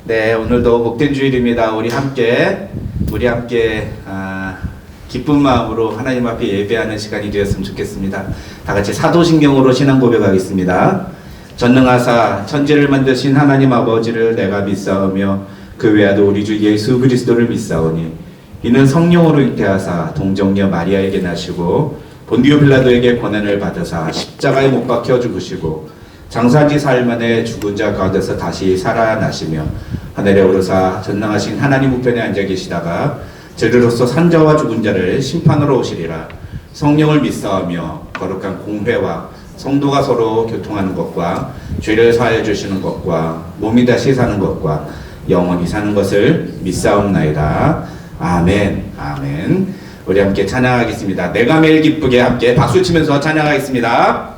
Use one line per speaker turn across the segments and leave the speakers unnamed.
네, 오늘도 복된 주일입니다. 우리 함께 기쁜 마음으로 하나님 앞에 예배하는 시간이 되었으면 좋겠습니다. 다 같이 사도신경으로 신앙 고백하겠습니다. 전능하사 천지를 만드신 하나님 아버지를 내가 믿사오며 그 외에도 우리 주 예수 그리스도를 믿사오니 이는 성령으로 잉태하사 동정녀 마리아에게 나시고 본디오 빌라도에게 권한을 받으사 십자가에 못 박혀 죽으시고 장사지 사흘 만에 죽은 자 가운데서 다시 살아나시며 하늘에 오르사 전능하신 하나님 우편에 앉아 계시다가 저리로서 산자와 죽은 자를 심판으로 오시리라. 성령을 믿사오며 거룩한 공회와 성도가 서로 교통하는 것과 죄를 사하여 주시는 것과 몸이 다시 사는 것과 영원히 사는 것을 믿사옵나이다. 아멘. 아멘. 우리 함께 찬양하겠습니다. 내가 매일 기쁘게 함께 박수 치면서 찬양하겠습니다.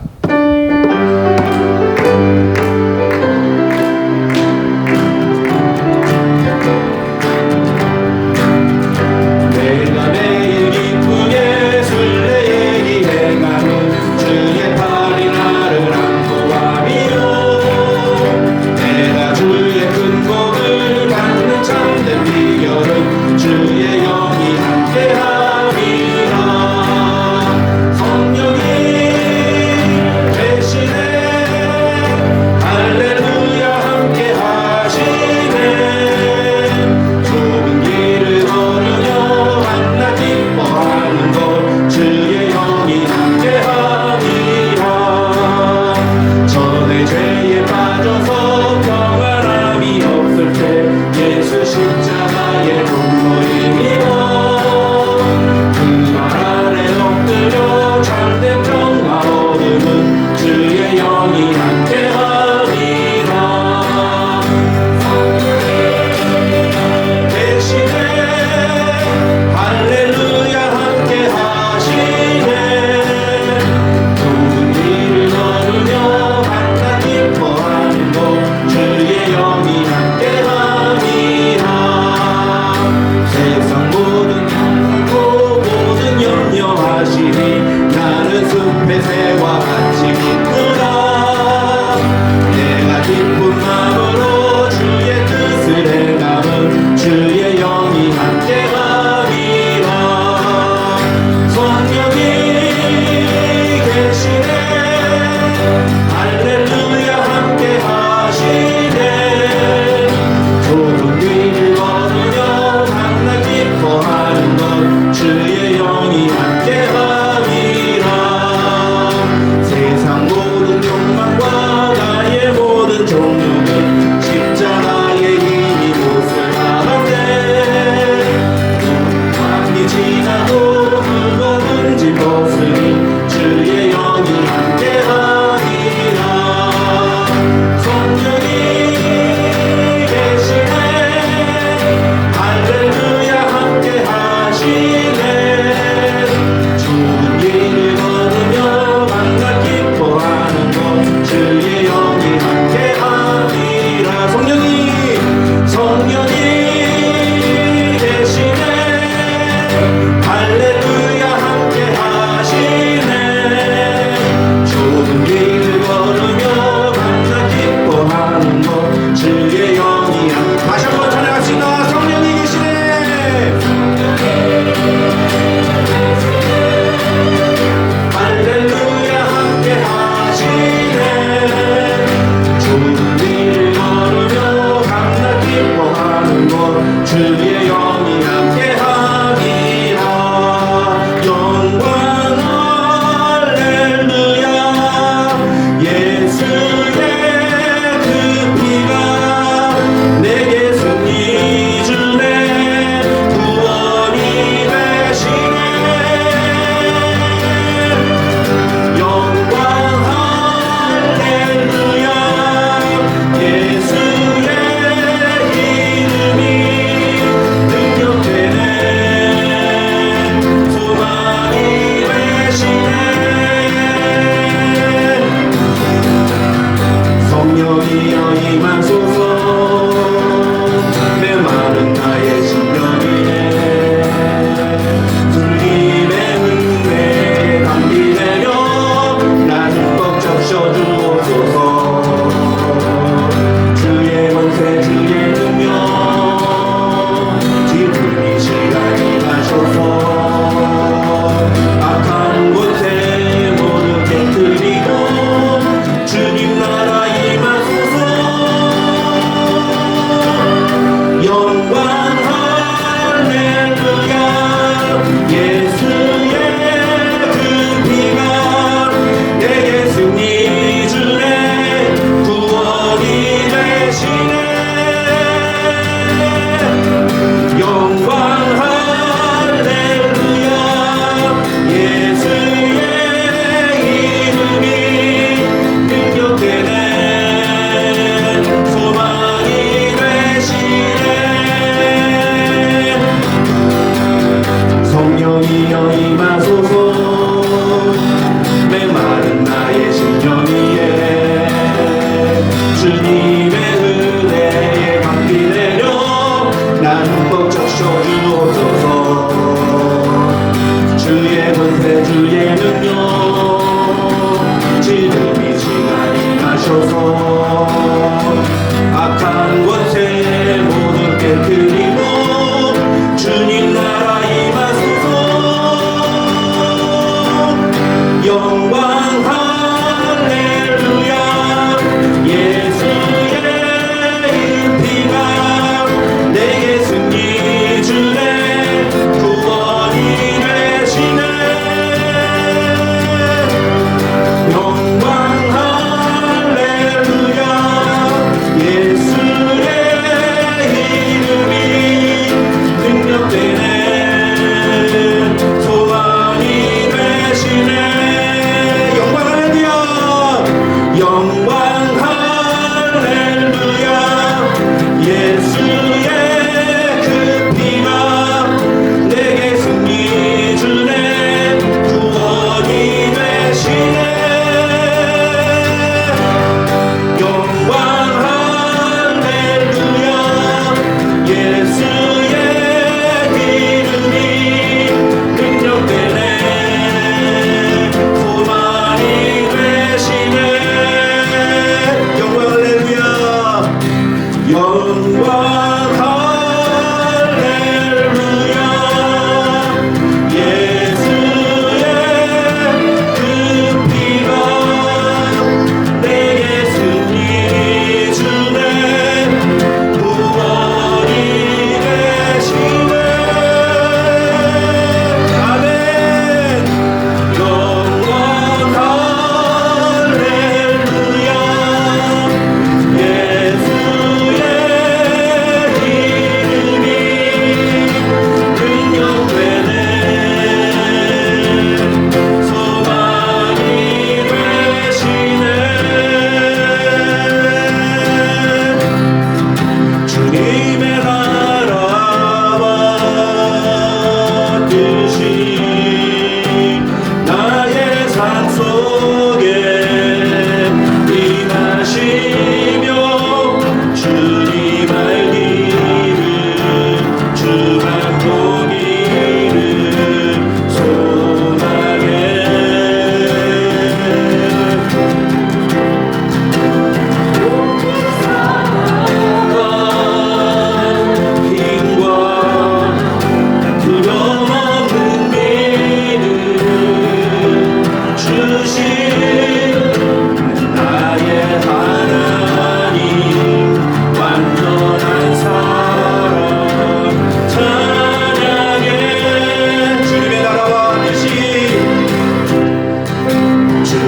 주의 권세 주의 능력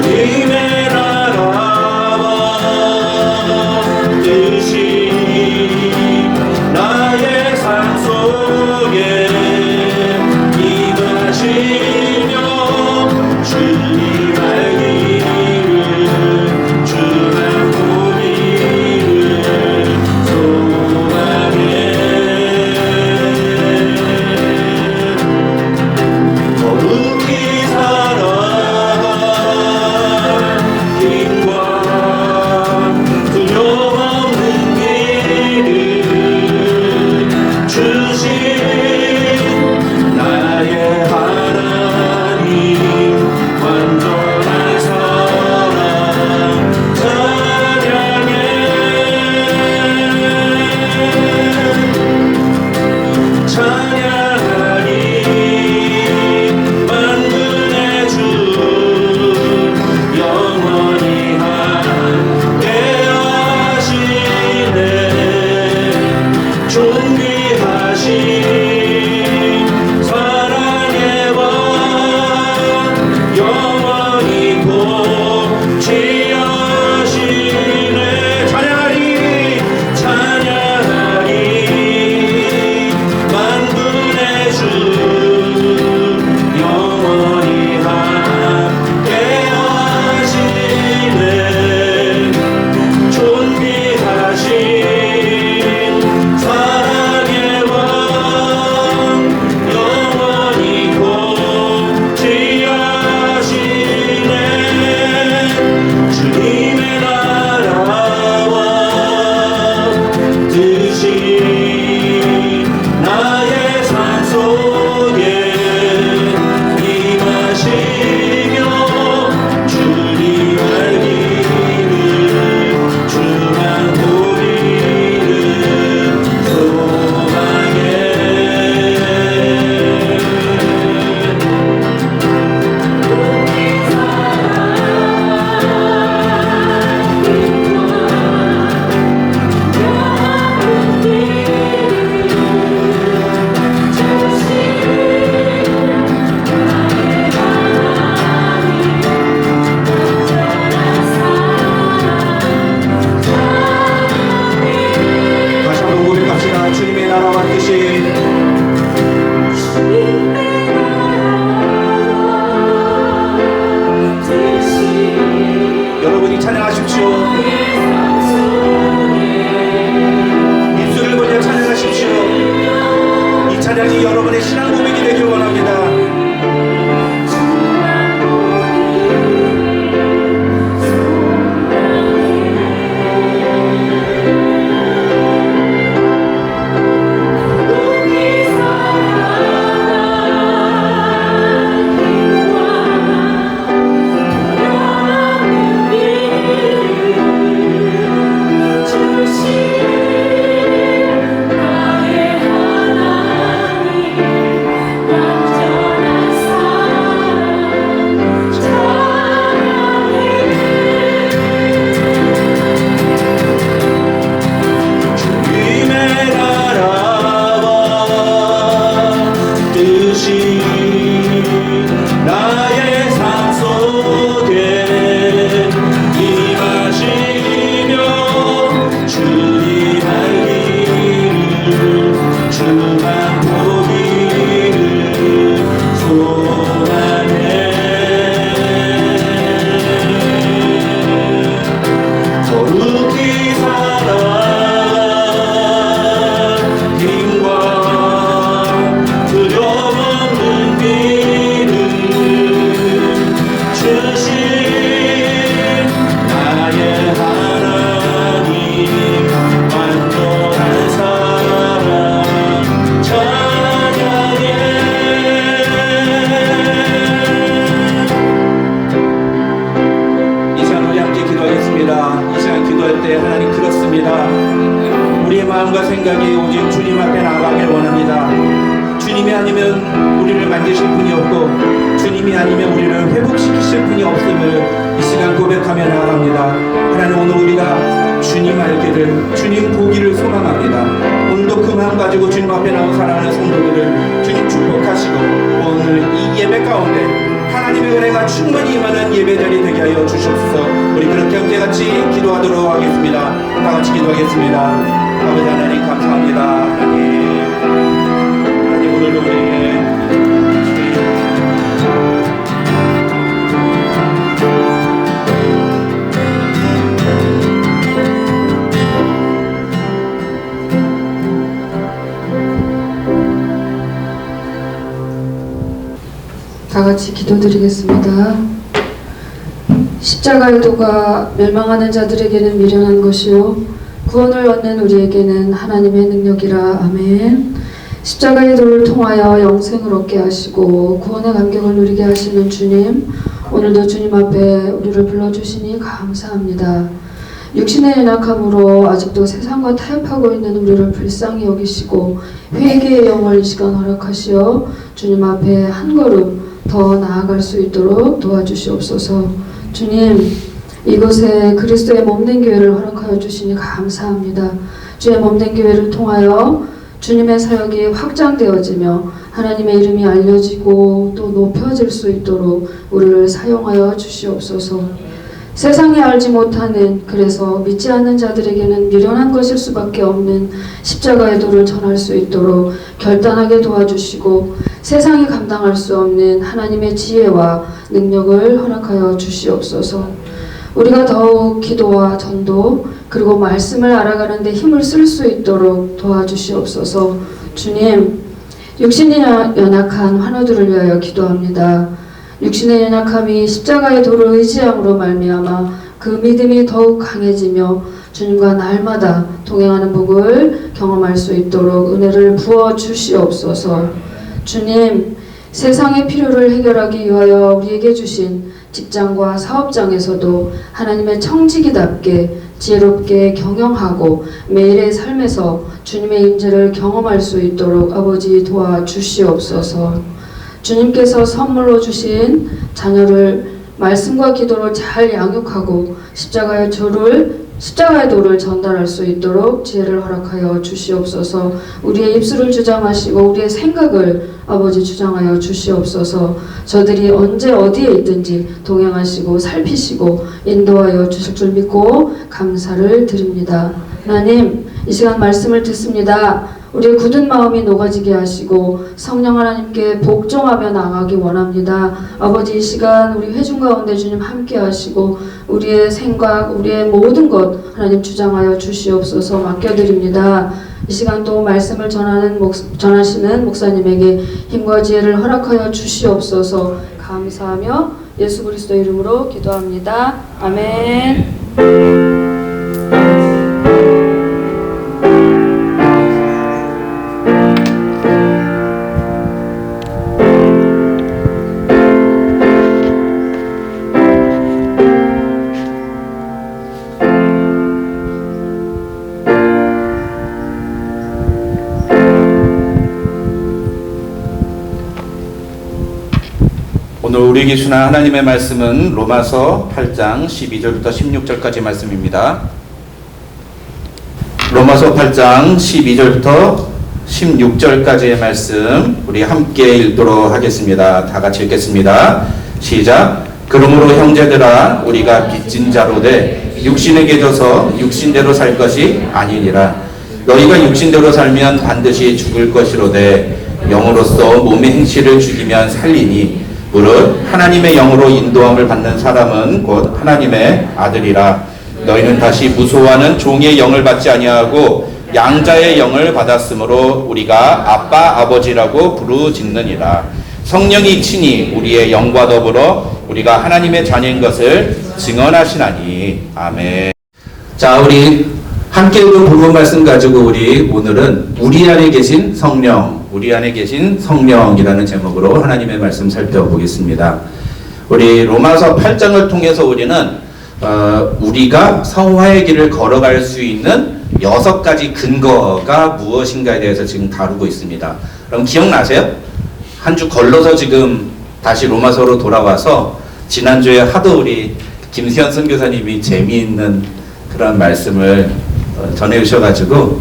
주님의 나라와 뜻이 나의 삶 속에 임하시며 주님 알기를 주만 보기를 소망해 거룩히 살아가 힘과 두려움 없는 길을 주신 나의 하나님 완전한 사랑 찬양해 찬양하리 만군의 주 영원히 함께 하시네 존귀하신 사랑의 왕 영원히 통치하시네 찬양하리 찬양하리 만군의 주 영원히 함께 하시네 존귀하신 사랑의 왕 영원히 통치하시네 주님의 나라와 뜻이 나의 삶 속에 임하시며 주님 알기를 주만 보기를 소망해 다시 한번 고백합시다. 주님의 나라와 뜻이 여러분이 찬양하십시오. 입술을 벌려 찬양하십시오. 이 찬양이 여러분의 신앙 고백이 되길 원합니다. 마음과 생각이 오직 주님 앞에 나가길 원합니다. 주님이 아니면 우리를 만드실 분이 없고 주님이 아니면 우리를 회복시키실 분이 없음을 이 시간 고백하며 나아갑니다. 하나님, 오늘 우리가 주님 알기를, 주님 보기를 소망합니다. 오늘도 그 마음 가지고 주님 앞에 나온 사랑하는 성도들을 주님 축복하시고 오늘 이 예배 가운데 하나님의 은혜가 충만히 임하는 예배자리 되게 하여 주시옵소서. 우리 그렇게 함께같이 기도하도록 하겠습니다. 다같이 기도하겠습니다. 아버지 하나님 감사합니다. 하나님 오늘도 우리에게
다 같이 기도드리겠습니다. 십자가의 도가 멸망하는 자들에게는 미련한 것이요 구원을 얻는 우리에게는 하나님의 능력이라. 아멘. 십자가의 도를 통하여 영생을 얻게 하시고 구원의 감격을 누리게 하시는 주님, 오늘도 주님 앞에 우리를 불러주시니 감사합니다. 육신의 연약함으로 아직도 세상과 타협하고 있는 우리를 불쌍히 여기시고 회개의 영을 이 시간 허락하시어 주님 앞에 한 걸음 더 나아갈 수 있도록 도와주시옵소서. 주님, 이곳에 그리스도의 몸된 교회를 허락하여 주시니 감사합니다. 주의 몸된 교회를 통하여 주님의 사역이 확장되어지며 하나님의 이름이 알려지고 또 높여질 수 있도록 우리를 사용하여 주시옵소서. 세상이 알지 못하는, 그래서 믿지 않는 자들에게는 미련한 것일 수밖에 없는 십자가의 도를 전할 수 있도록 결단하게 도와주시고 세상이 감당할 수 없는 하나님의 지혜와 능력을 허락하여 주시옵소서. 우리가 더욱 기도와 전도 그리고 말씀을 알아가는 데 힘을 쓸 수 있도록 도와주시옵소서. 주님, 육신이 연약한 환우들을 위하여 기도합니다. 육신의 연약함이 십자가의 도를 의지함으로 말미암아 그 믿음이 더욱 강해지며 주님과 날마다 동행하는 복을 경험할 수 있도록 은혜를 부어 주시옵소서. 주님, 세상의 필요를 해결하기 위하여 우리에게 주신 직장과 사업장에서도 하나님의 청지기답게 지혜롭게 경영하고 매일의 삶에서 주님의 임재를 경험할 수 있도록 아버지 도와주시옵소서. 주님께서 선물로 주신 자녀를 말씀과 기도로 잘 양육하고 십자가의 도를 전달할 수 있도록 지혜를 허락하여 주시옵소서. 우리의 입술을 주장하시고 우리의 생각을 아버지 주장하여 주시옵소서. 저들이 언제 어디에 있든지 동행하시고 살피시고 인도하여 주실 줄 믿고 감사를 드립니다. 하나님, 이 시간 말씀을 듣습니다. 우리의 굳은 마음이 녹아지게 하시고 성령 하나님께 복종하며 나가기 원합니다. 아버지, 이 시간 우리 회중 가운데 주님 함께 하시고 우리의 생각, 우리의 모든 것 하나님 주장하여 주시옵소서. 맡겨드립니다. 이 시간도 말씀을 전하시는 목사님에게 힘과 지혜를 허락하여 주시옵소서. 감사하며 예수 그리스도 이름으로 기도합니다. 아멘.
오늘 우리에게 주신 하나님의 말씀은 로마서 8장 12절부터 16절까지 말씀입니다. 로마서 8장 12절부터 16절까지의 말씀 우리 함께 읽도록 하겠습니다. 다 같이 읽겠습니다. 시작. 그러므로 형제들아, 우리가 빚진 자로 돼 육신에게 져서 육신대로 살 것이 아니니라. 너희가 육신대로 살면 반드시 죽을 것이로되 영으로서 몸의 행실을 죽이면 살리니 무릇 하나님의 영으로 인도함을 받는 사람은 곧 하나님의 아들이라. 너희는 다시 무소하는 종의 영을 받지 아니하고 양자의 영을 받았으므로 우리가 아빠 아버지라고 부르짖느니라. 성령이 친히 우리의 영과 더불어 우리가 하나님의 자녀인 것을 증언하시나니. 아멘. 자, 우리 함께 읽은 본문 말씀 가지고 우리 오늘은 우리 안에 계신 성령, 우리 안에 계신 성령이라는 제목으로 하나님의 말씀 살펴보겠습니다. 우리 로마서 8장을 통해서 우리는 우리가 성화의 길을 걸어갈 수 있는 6가지 근거가 무엇인가에 대해서 지금 다루고 있습니다. 그럼 기억나세요? 한 주 걸러서 지금 다시 로마서로 돌아와서 지난주에 하도 우리 김수현 선교사님이 재미있는 그런 말씀을 전해 주셔가지고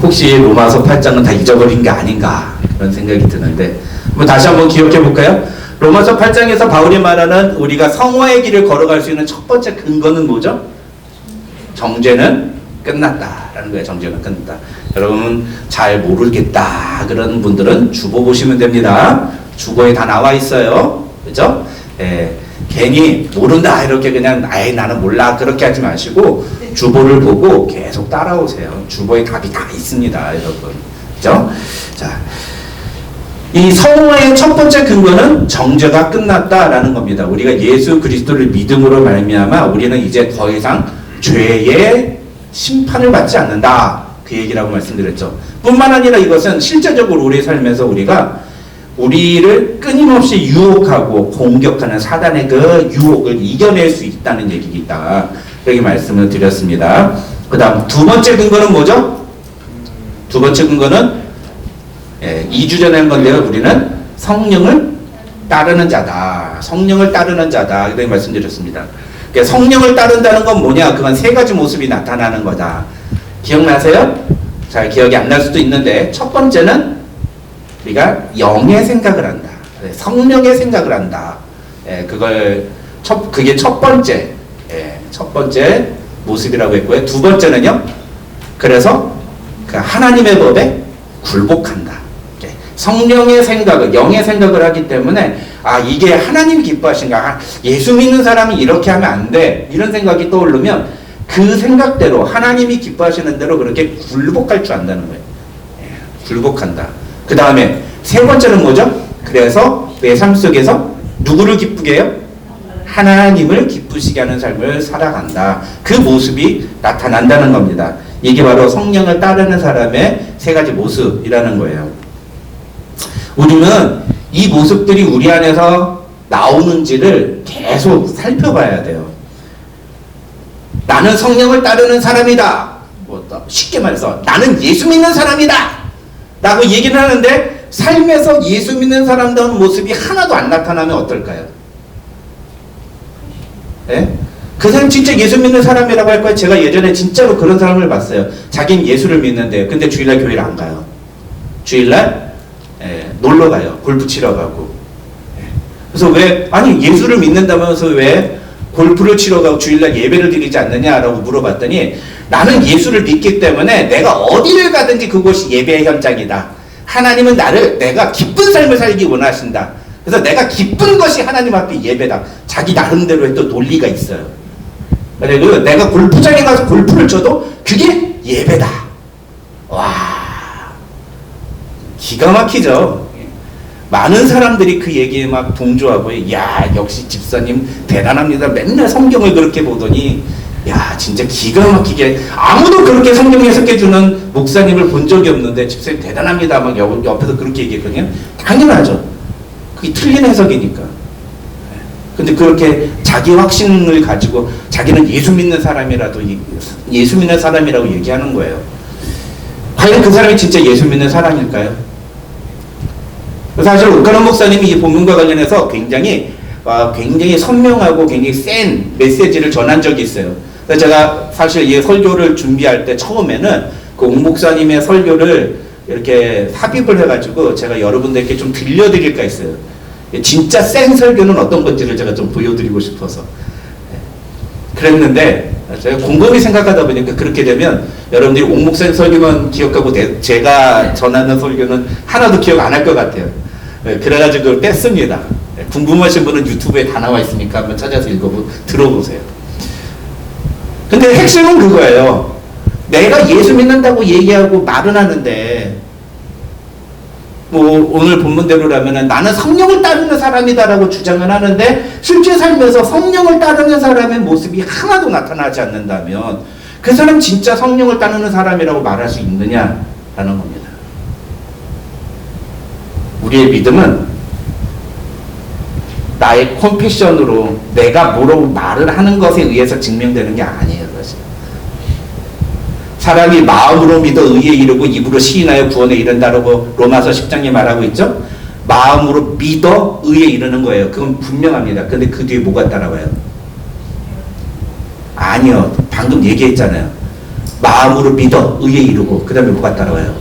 혹시 로마서 8장은 다 잊어버린 게 아닌가 그런 생각이 드는데 다시 한번 기억해 볼까요? 로마서 8장에서 바울이 말하는 우리가 성화의 길을 걸어갈 수 있는 첫 번째 근거는 뭐죠? 정죄는 끝났다라는 거예요. 정죄는 끝났다. 여러분 잘 모르겠다 그런 분들은 주보 보시면 됩니다. 주보에 다 나와 있어요. 그죠? 예, 괜히 모른다 이렇게 그냥 아예 나는 몰라 그렇게 하지 마시고 주보를 보고 계속 따라오세요. 주보에 답이 다 있습니다, 여러분. 그죠? 자, 이 성화의 첫 번째 근거는 정죄가 끝났다라는 겁니다. 우리가 예수 그리스도를 믿음으로 말미암아 우리는 이제 더 이상 죄의 심판을 받지 않는다. 그 얘기라고 말씀드렸죠. 뿐만 아니라 이것은 실제적으로 우리 삶에서 우리를 끊임없이 유혹하고 공격하는 사단의 그 유혹을 이겨낼 수 있다는 얘기이다. 그렇게 말씀을 드렸습니다. 그 다음 두 번째 근거는 뭐죠? 두 번째 근거는 2주 전에 한 건데요. 우리는 성령을 따르는 자다. 성령을 따르는 자다. 이렇게 말씀드렸습니다. 그러니까 성령을 따른다는 건 뭐냐? 그건 세 가지 모습이 나타나는 거다. 기억나세요? 잘 기억이 안 날 수도 있는데 첫 번째는 우리가 영의 생각을 한다. 성령의 생각을 한다. 그게 첫 번째 모습이라고 했고요. 두 번째는요. 그래서 그 하나님의 법에 굴복한다. 성령의 생각을, 영의 생각을 하기 때문에 이게 하나님이 기뻐하신가? 예수 믿는 사람이 이렇게 하면 안 돼. 이런 생각이 떠오르면 그 생각대로 하나님이 기뻐하시는 대로 그렇게 굴복할 줄 안다는 거예요. 굴복한다. 그 다음에 세 번째는 뭐죠? 그래서 내 삶 속에서 누구를 기쁘게 해요? 하나님을 기쁘시게 하는 삶을 살아간다. 그 모습이 나타난다는 겁니다. 이게 바로 성령을 따르는 사람의 세 가지 모습이라는 거예요. 우리는 이 모습들이 우리 안에서 나오는지를 계속 살펴봐야 돼요. 나는 성령을 따르는 사람이다. 쉽게 말해서 나는 예수 믿는 사람이다 라고 얘기를 하는데 삶에서 예수 믿는 사람다운 모습이 하나도 안 나타나면 어떨까요? 네? 그 사람 진짜 예수 믿는 사람이라고 할 거예요. 제가 예전에 진짜로 그런 사람을 봤어요. 자기는 예수를 믿는데 근데 주일날 교회를 안 가요. 주일날 놀러 가요. 골프 치러 가고. 그래서 예수를 믿는다면서 왜 골프를 치러 가고 주일날 예배를 드리지 않느냐라고 물어봤더니 나는 예수를 믿기 때문에 내가 어디를 가든지 그곳이 예배의 현장이다. 하나님은 내가 기쁜 삶을 살기 원하신다. 그래서 내가 기쁜 것이 하나님 앞에 예배다. 자기 나름대로의 또 논리가 있어요. 그리고 내가 골프장에 가서 골프를 쳐도 그게 예배다. 와, 기가 막히죠. 많은 사람들이 그 얘기에 막 동조하고, 야, 역시 집사님 대단합니다. 맨날 성경을 그렇게 보더니, 야, 진짜 기가 막히게, 아무도 그렇게 성경 해석해주는 목사님을 본 적이 없는데, 집사님 대단합니다. 막 옆에서 그렇게 얘기했거든요. 당연하죠. 그게 틀린 해석이니까. 근데 그렇게 자기 확신을 가지고 자기는 예수 믿는 사람이라고 얘기하는 거예요. 과연 그 사람이 진짜 예수 믿는 사람일까요? 사실 옥가람 목사님이 이 본문과 관련해서 굉장히 선명하고 굉장히 센 메시지를 전한 적이 있어요. 그래서 제가 사실 이 설교를 준비할 때 처음에는 그 옥 목사님의 설교를 이렇게 삽입을 해가지고 제가 여러분들께 좀 들려드릴까 했어요. 진짜 센 설교는 어떤 건지를 제가 좀 보여드리고 싶어서 그랬는데 제가 곰곰이 생각하다 보니까 그렇게 되면 여러분들이 옥 목사님 설교만 기억하고 제가 전하는 설교는 하나도 기억 안 할 것 같아요. 그래가지고 그걸 뺐습니다. 궁금하신 분은 유튜브에 다 나와 있으니까 한번 찾아서 들어보세요. 근데 핵심은 그거예요. 내가 예수 믿는다고 얘기하고 말은 하는데 오늘 본문대로라면 나는 성령을 따르는 사람이다라고 주장을 하는데 실제 삶에서 성령을 따르는 사람의 모습이 하나도 나타나지 않는다면 그 사람 진짜 성령을 따르는 사람이라고 말할 수 있느냐라는 겁니다. 우리의 믿음은 나의 컴패션으로 내가 뭐라고 말을 하는 것에 의해서 증명되는 게 아니에요. 사실. 사람이 마음으로 믿어 의에 이르고 입으로 시인하여 구원에 이른다라고 로마서 10장에 말하고 있죠. 마음으로 믿어 의에 이르는 거예요. 그건 분명합니다. 근데 그 뒤에 뭐가 따라와요? 아니요. 방금 얘기했잖아요. 마음으로 믿어 의에 이르고 그 다음에 뭐가 따라와요?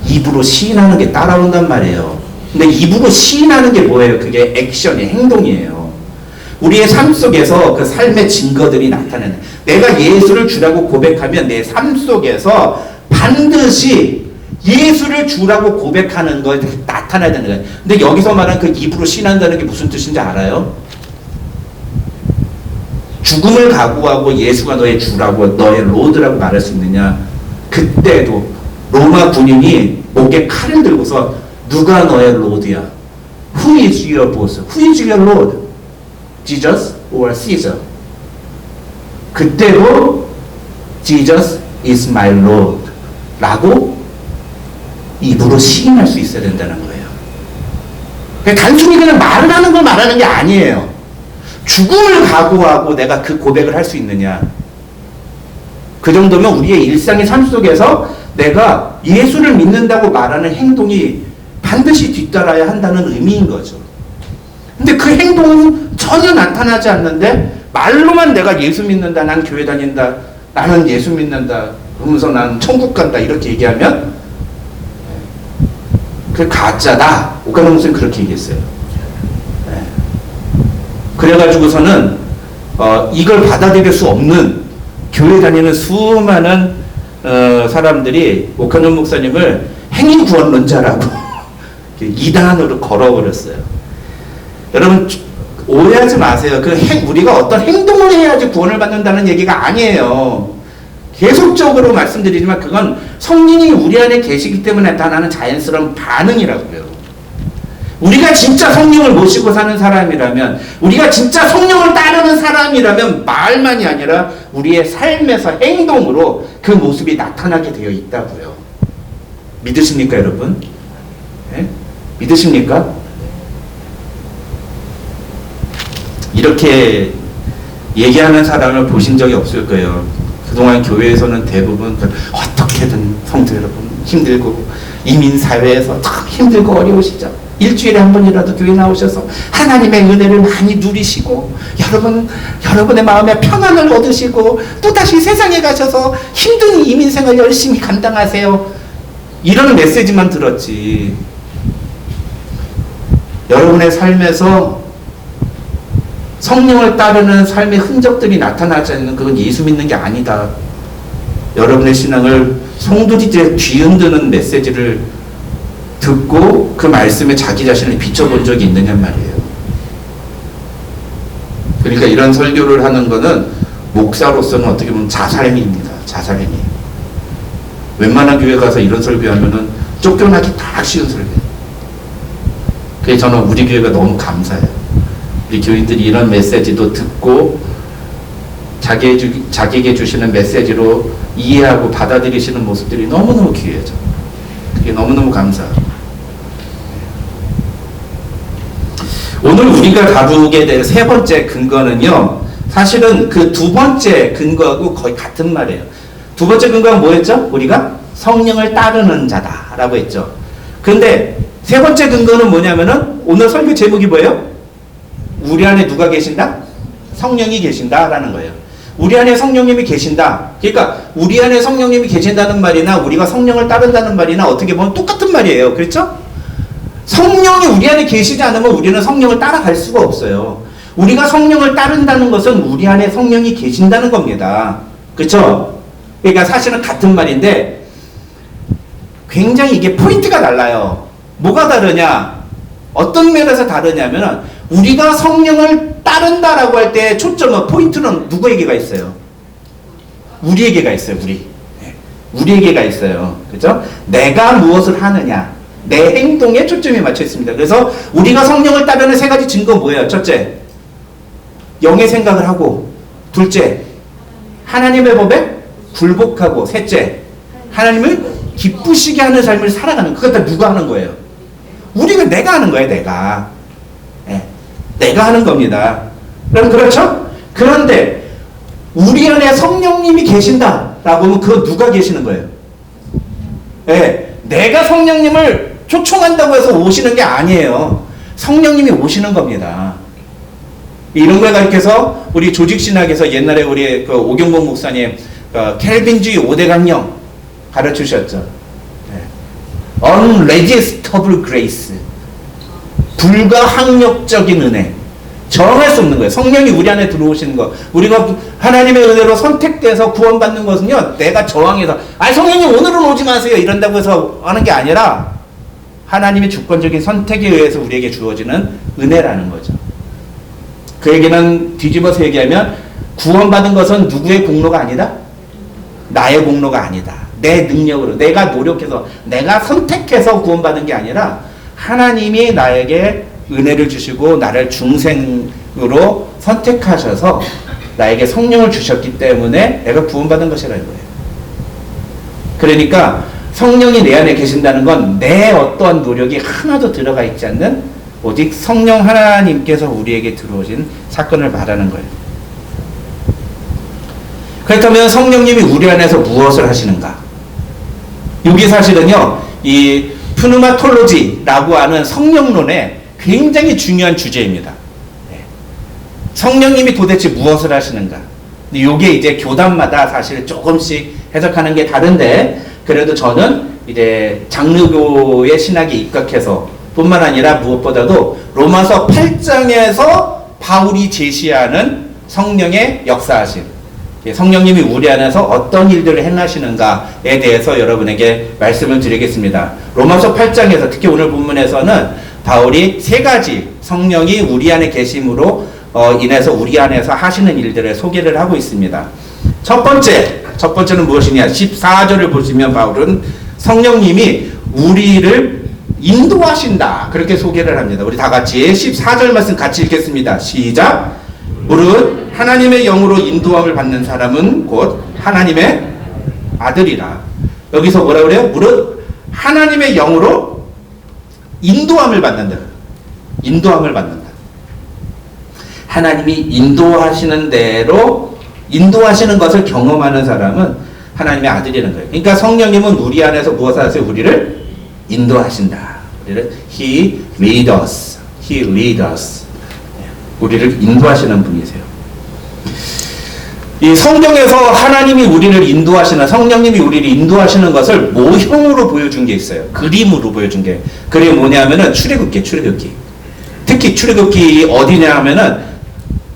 입으로 시인하는 게 따라온단 말이에요. 근데 입으로 시인하는 게 뭐예요? 그게 액션이 행동이에요. 우리의 삶 속에서 그 삶의 증거들이 나타나는, 내가 예수를 주라고 고백하면 내 삶 속에서 반드시 예수를 주라고 고백하는 거에 나타나야 되는 거예요. 근데 여기서 말하는 그 입으로 시인한다는 게 무슨 뜻인지 알아요? 죽음을 각오하고 예수가 너의 주라고, 너의 로드라고 말할 수 있느냐? 그때도 로마 군인이 목에 칼을 들고서 누가 너의 로드야? Who is your boss? Who is your lord? Jesus or Caesar? 그때도 Jesus is my lord 라고 입으로 시인할 수 있어야 된다는 거예요. 단순히 그냥 말을 하는 걸 말하는 게 아니에요. 죽음을 각오하고 내가 그 고백을 할 수 있느냐. 그 정도면 우리의 일상의 삶 속에서 내가 예수를 믿는다고 말하는 행동이 반드시 뒤따라야 한다는 의미인 거죠. 근데 그 행동은 전혀 나타나지 않는데 말로만 내가 예수 믿는다, 난 교회 다닌다, 나는 예수 믿는다, 그러면서 난 천국 간다 이렇게 얘기하면 그 가짜다. 오카노 목사님 그렇게 얘기했어요. 그래가지고서는 이걸 받아들일 수 없는 교회 다니는 수많은 사람들이 오카노 목사님을 행위구원론자라고 이단으로 걸어버렸어요. 여러분 오해하지 마세요. 우리가 어떤 행동을 해야지 구원을 받는다는 얘기가 아니에요. 계속적으로 말씀드리지만 그건 성령이 우리 안에 계시기 때문에 나타나는 자연스러운 반응이라고요. 우리가 진짜 성령을 모시고 사는 사람이라면, 우리가 진짜 성령을 따르는 사람이라면 말만이 아니라 우리의 삶에서 행동으로 그 모습이 나타나게 되어 있다고요. 믿으십니까 여러분? 네? 믿으십니까? 이렇게 얘기하는 사람을 보신 적이 없을 거예요. 그동안 교회에서는 대부분 어떻게든 성도 여러분 힘들고 이민사회에서 참 힘들고 어려우시죠. 일주일에 한 번이라도 교회 나오셔서 하나님의 은혜를 많이 누리시고 여러분의 마음에 평안을 얻으시고 또다시 세상에 가셔서 힘든 이민생활 열심히 감당하세요. 이런 메시지만 들었지. 여러분의 삶에서 성령을 따르는 삶의 흔적들이 나타나지 않는 그건 예수 믿는 게 아니다. 여러분의 신앙을 송두리째 뒤흔드는 메시지를 듣고 그 말씀에 자기 자신을 비춰본 적이 있느냐 말이에요. 그러니까 이런 설교를 하는 거는 목사로서는 어떻게 보면 자살행위입니다. 자살행위. 웬만한 교회 가서 이런 설교하면은 쫓겨나기 딱 쉬운 설교예요. 그래서 저는 우리 교회가 너무 감사해요. 우리 교인들이 이런 메시지도 듣고 자기에게 주시는 메시지로 이해하고 받아들이시는 모습들이 너무너무 귀해져. 그게 너무너무 감사해요. 오늘 우리가 다루게 될 세 번째 근거는요, 사실은 그 두 번째 근거하고 거의 같은 말이에요. 두 번째 근거는 뭐였죠? 우리가 성령을 따르는 자다라고 했죠. 근데 세 번째 근거는 뭐냐면은 오늘 설교 제목이 뭐예요? 우리 안에 누가 계신다? 성령이 계신다라는 거예요. 우리 안에 성령님이 계신다. 그러니까 우리 안에 성령님이 계신다는 말이나 우리가 성령을 따른다는 말이나 어떻게 보면 똑같은 말이에요. 그렇죠? 성령이 우리 안에 계시지 않으면 우리는 성령을 따라갈 수가 없어요. 우리가 성령을 따른다는 것은 우리 안에 성령이 계신다는 겁니다. 그렇죠? 그러니까 사실은 같은 말인데 굉장히 이게 포인트가 달라요. 뭐가 다르냐? 어떤 면에서 다르냐면 우리가 성령을 따른다라고 할 때 초점은 포인트는 누구에게가 있어요? 우리에게가 있어요. 우리에게가 있어요. 그렇죠? 내가 무엇을 하느냐, 내 행동에 초점이 맞춰 있습니다. 그래서 우리가 성령을 따르는 세 가지 증거는 뭐예요? 첫째, 영의 생각을 하고, 둘째, 하나님의 법에 굴복하고, 셋째, 하나님을 기쁘시게 하는 삶을 살아가는. 그것 다 누가 하는 거예요? 내가 하는 거예요. 내가 하는 겁니다. 그럼 그렇죠? 그런데 우리 안에 성령님이 계신다라고 하면 그거 누가 계시는 거예요? 내가 성령님을 초청한다고 해서 오시는 게 아니에요. 성령님이 오시는 겁니다. 이런 걸 가르쳐서 우리 조직신학에서 옛날에 우리 그 오경복 목사님 켈빈주의 5대 강령 가르치셨죠. Unresistible Grace. 불가항력적인 은혜. 정할 수 없는 거예요. 성령이 우리 안에 들어오시는 거. 우리가 하나님의 은혜로 선택돼서 구원받는 것은요, 내가 저항해서, 성령님 오늘은 오지 마세요, 이런다고 해서 하는 게 아니라, 하나님의 주권적인 선택에 의해서 우리에게 주어지는 은혜라는 거죠. 그 얘기는 뒤집어서 얘기하면, 구원받은 것은 누구의 공로가 아니다? 나의 공로가 아니다. 내 능력으로, 내가 노력해서, 내가 선택해서 구원받은 게 아니라, 하나님이 나에게 은혜를 주시고 나를 중생으로 선택하셔서 나에게 성령을 주셨기 때문에 내가 구원받은 것이라는 거예요. 그러니까 성령이 내 안에 계신다는 건 내 어떠한 노력이 하나도 들어가 있지 않는 오직 성령 하나님께서 우리에게 들어오신 사건을 말하는 거예요. 그렇다면 성령님이 우리 안에서 무엇을 하시는가? 여기 사실은요, 이 푸누마톨로지라고 하는 성령론의 굉장히 중요한 주제입니다. 성령님이 도대체 무엇을 하시는가? 이게 이제 교단마다 사실 조금씩 해석하는 게 다른데, 그래도 저는 이제 장르교의 신학에 입각해서 뿐만 아니라 무엇보다도 로마서 8장에서 바울이 제시하는 성령의 역사하심, 성령님이 우리 안에서 어떤 일들을 행하시는가에 대해서 여러분에게 말씀을 드리겠습니다. 로마서 8장에서 특히 오늘 본문에서는 바울이 세 가지 성령이 우리 안에 계심으로 인해서 우리 안에서 하시는 일들을 소개를 하고 있습니다. 첫 번째는 무엇이냐? 14절을 보시면 바울은 성령님이 우리를 인도하신다, 그렇게 소개를 합니다. 우리 다 같이 14절 말씀 같이 읽겠습니다. 시작. 무릇 하나님의 영으로 인도함을 받는 사람은 곧 하나님의 아들이라. 여기서 뭐라 그래요? 무릇 하나님의 영으로 인도함을 받는다. 인도함을 받는다. 하나님이 인도하시는 대로 인도하시는 것을 경험하는 사람은 하나님의 아들이라는 거예요. 그러니까 성령님은 우리 안에서 무엇을 하세요? 우리를 인도하신다. 우리를 He made us. He lead us. 우리를 인도하시는 분이세요. 이 성경에서 하나님이 우리를 인도하시는, 성령님이 우리를 인도하시는 것을 모형으로 보여준 게 있어요. 그림으로 보여준 게. 그게 뭐냐면은 출애굽기. 특히 출애굽기 어디냐 하면은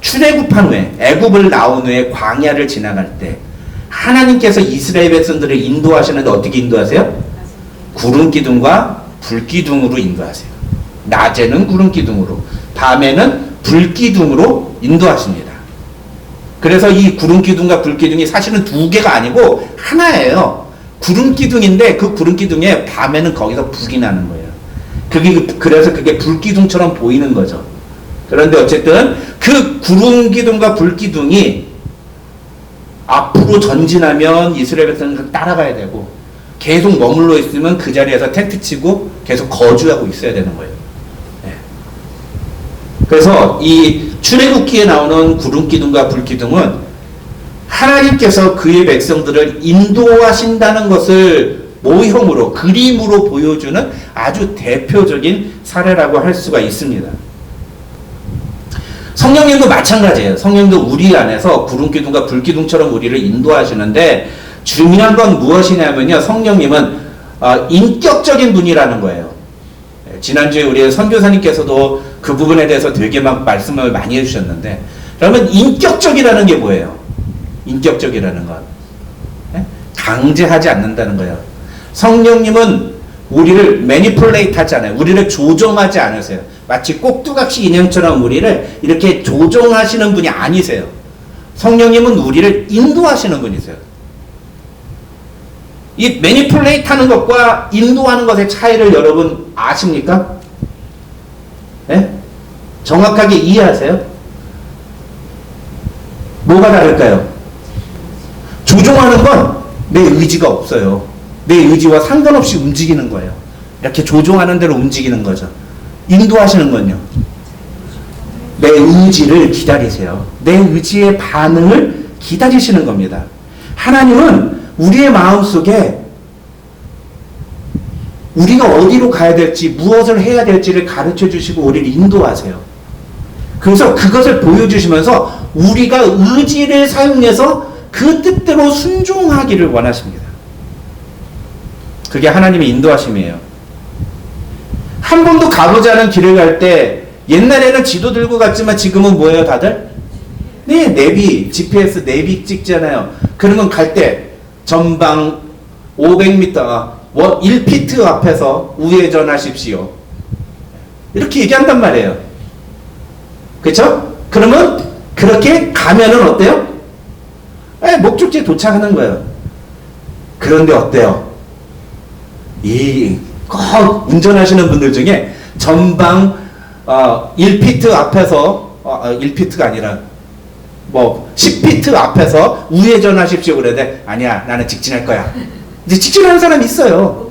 출애굽한 후에, 애굽을 나온 후에 광야를 지나갈 때 하나님께서 이스라엘 백성들을 인도하시는데 어떻게 인도하세요? 구름 기둥과 불 기둥으로 인도하세요. 낮에는 구름 기둥으로, 밤에는 불 기둥으로 인도하십니다. 그래서 이 구름 기둥과 불 기둥이 사실은 두 개가 아니고 하나예요. 구름 기둥인데 그 구름 기둥에 밤에는 거기서 불이 나는 거예요. 그래서 그게 불 기둥처럼 보이는 거죠. 그런데 어쨌든 그 구름 기둥과 불 기둥이 앞으로 전진하면 이스라엘 백성은 따라가야 되고, 계속 머물러 있으면 그 자리에서 텐트 치고 계속 거주하고 있어야 되는 거예요. 네. 그래서 이 출애굽기에 나오는 구름 기둥과 불 기둥은 하나님께서 그의 백성들을 인도하신다는 것을 모형으로, 그림으로 보여주는 아주 대표적인 사례라고 할 수가 있습니다. 성령님도 마찬가지예요. 성령도 우리 안에서 구름 기둥과 불 기둥처럼 우리를 인도하시는데, 중요한 건 무엇이냐면요, 성령님은 인격적인 분이라는 거예요. 지난주에 우리 선교사님께서도 그 부분에 대해서 되게 막 말씀을 많이 해주셨는데, 그러면 인격적이라는 게 뭐예요? 인격적이라는 건 강제하지 않는다는 거예요. 성령님은 우리를 매니플레이트 하지 않아요. 우리를 조종하지 않으세요. 마치 꼭두각시 인형처럼 우리를 이렇게 조종하시는 분이 아니세요. 성령님은 우리를 인도하시는 분이세요. 이 매니플레이트 하는 것과 인도하는 것의 차이를 여러분 아십니까? 네? 정확하게 이해하세요? 뭐가 다를까요? 조종하는 건 내 의지가 없어요. 내 의지와 상관없이 움직이는 거예요. 이렇게 조종하는 대로 움직이는 거죠. 인도하시는 건요, 내 의지를 기다리세요. 내 의지의 반응을 기다리시는 겁니다. 하나님은 우리의 마음속에 우리가 어디로 가야 될지, 무엇을 해야 될지를 가르쳐 주시고 우리를 인도하세요. 그래서 그것을 보여주시면서 우리가 의지를 사용해서 그 뜻대로 순종하기를 원하십니다. 그게 하나님의 인도하심이에요. 한 번도 가보지 않은 길을 갈 때 옛날에는 지도 들고 갔지만 지금은 뭐예요 다들? 네, 내비, GPS 내비 찍잖아요. 그러면 갈 때 전방 500m, 1피트 앞에서 우회전하십시오. 이렇게 얘기한단 말이에요. 그렇죠? 그러면 그렇게 가면은 어때요? 목적지에 도착하는 거예요. 그런데 어때요? 꼭 운전하시는 분들 중에 전방 1피트 앞에서 1피트가 아니라 10피트 앞에서 우회전하십시오 그러는데 아니야 나는 직진할 거야. 이제 직진하는 사람이 있어요.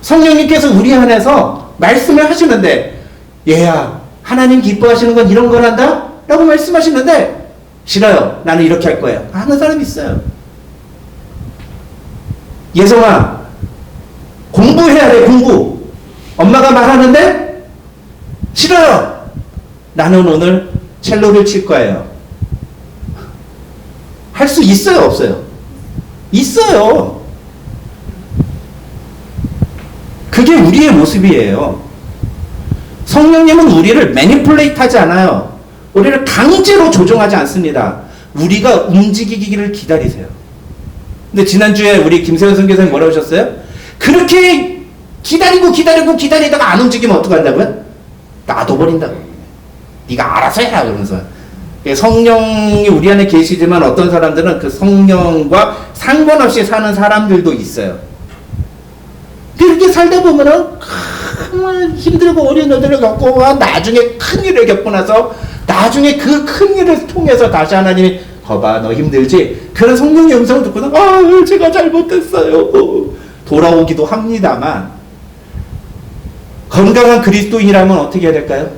성령님께서 우리 안에서 말씀을 하시는데 얘야 하나님 기뻐하시는 건 이런 거란다? 라고 말씀하시는데 싫어요. 나는 이렇게 할 거야. 하는 사람이 있어요. 예성아 공부해야 돼 공부. 엄마가 말하는데 싫어요. 나는 오늘 첼로를 칠 거예요. 할 수 있어요 없어요? 있어요. 그게 우리의 모습이에요. 성령님은 우리를 매니플레이트 하지 않아요. 우리를 강제로 조종하지 않습니다. 우리가 움직이기를 기다리세요. 근데 지난주에 우리 김세현 선교사님 뭐라고 하셨어요? 그렇게 기다리다가 안 움직이면 어떡한다고요? 놔둬버린다고. 네가 알아서 해라 그러면서. 성령이 우리 안에 계시지만 어떤 사람들은 그 성령과 상관없이 사는 사람들도 있어요. 그렇게 살다 보면은 힘들고 어려운 일들을 겪고 나중에 큰 일을 겪고 나서 나중에 그 큰 일을 통해서 다시 하나님이 거봐 너 힘들지? 그런 성령의 음성을 듣고는 제가 잘못했어요 돌아오기도 합니다만 건강한 그리스도인이라면 어떻게 해야 될까요?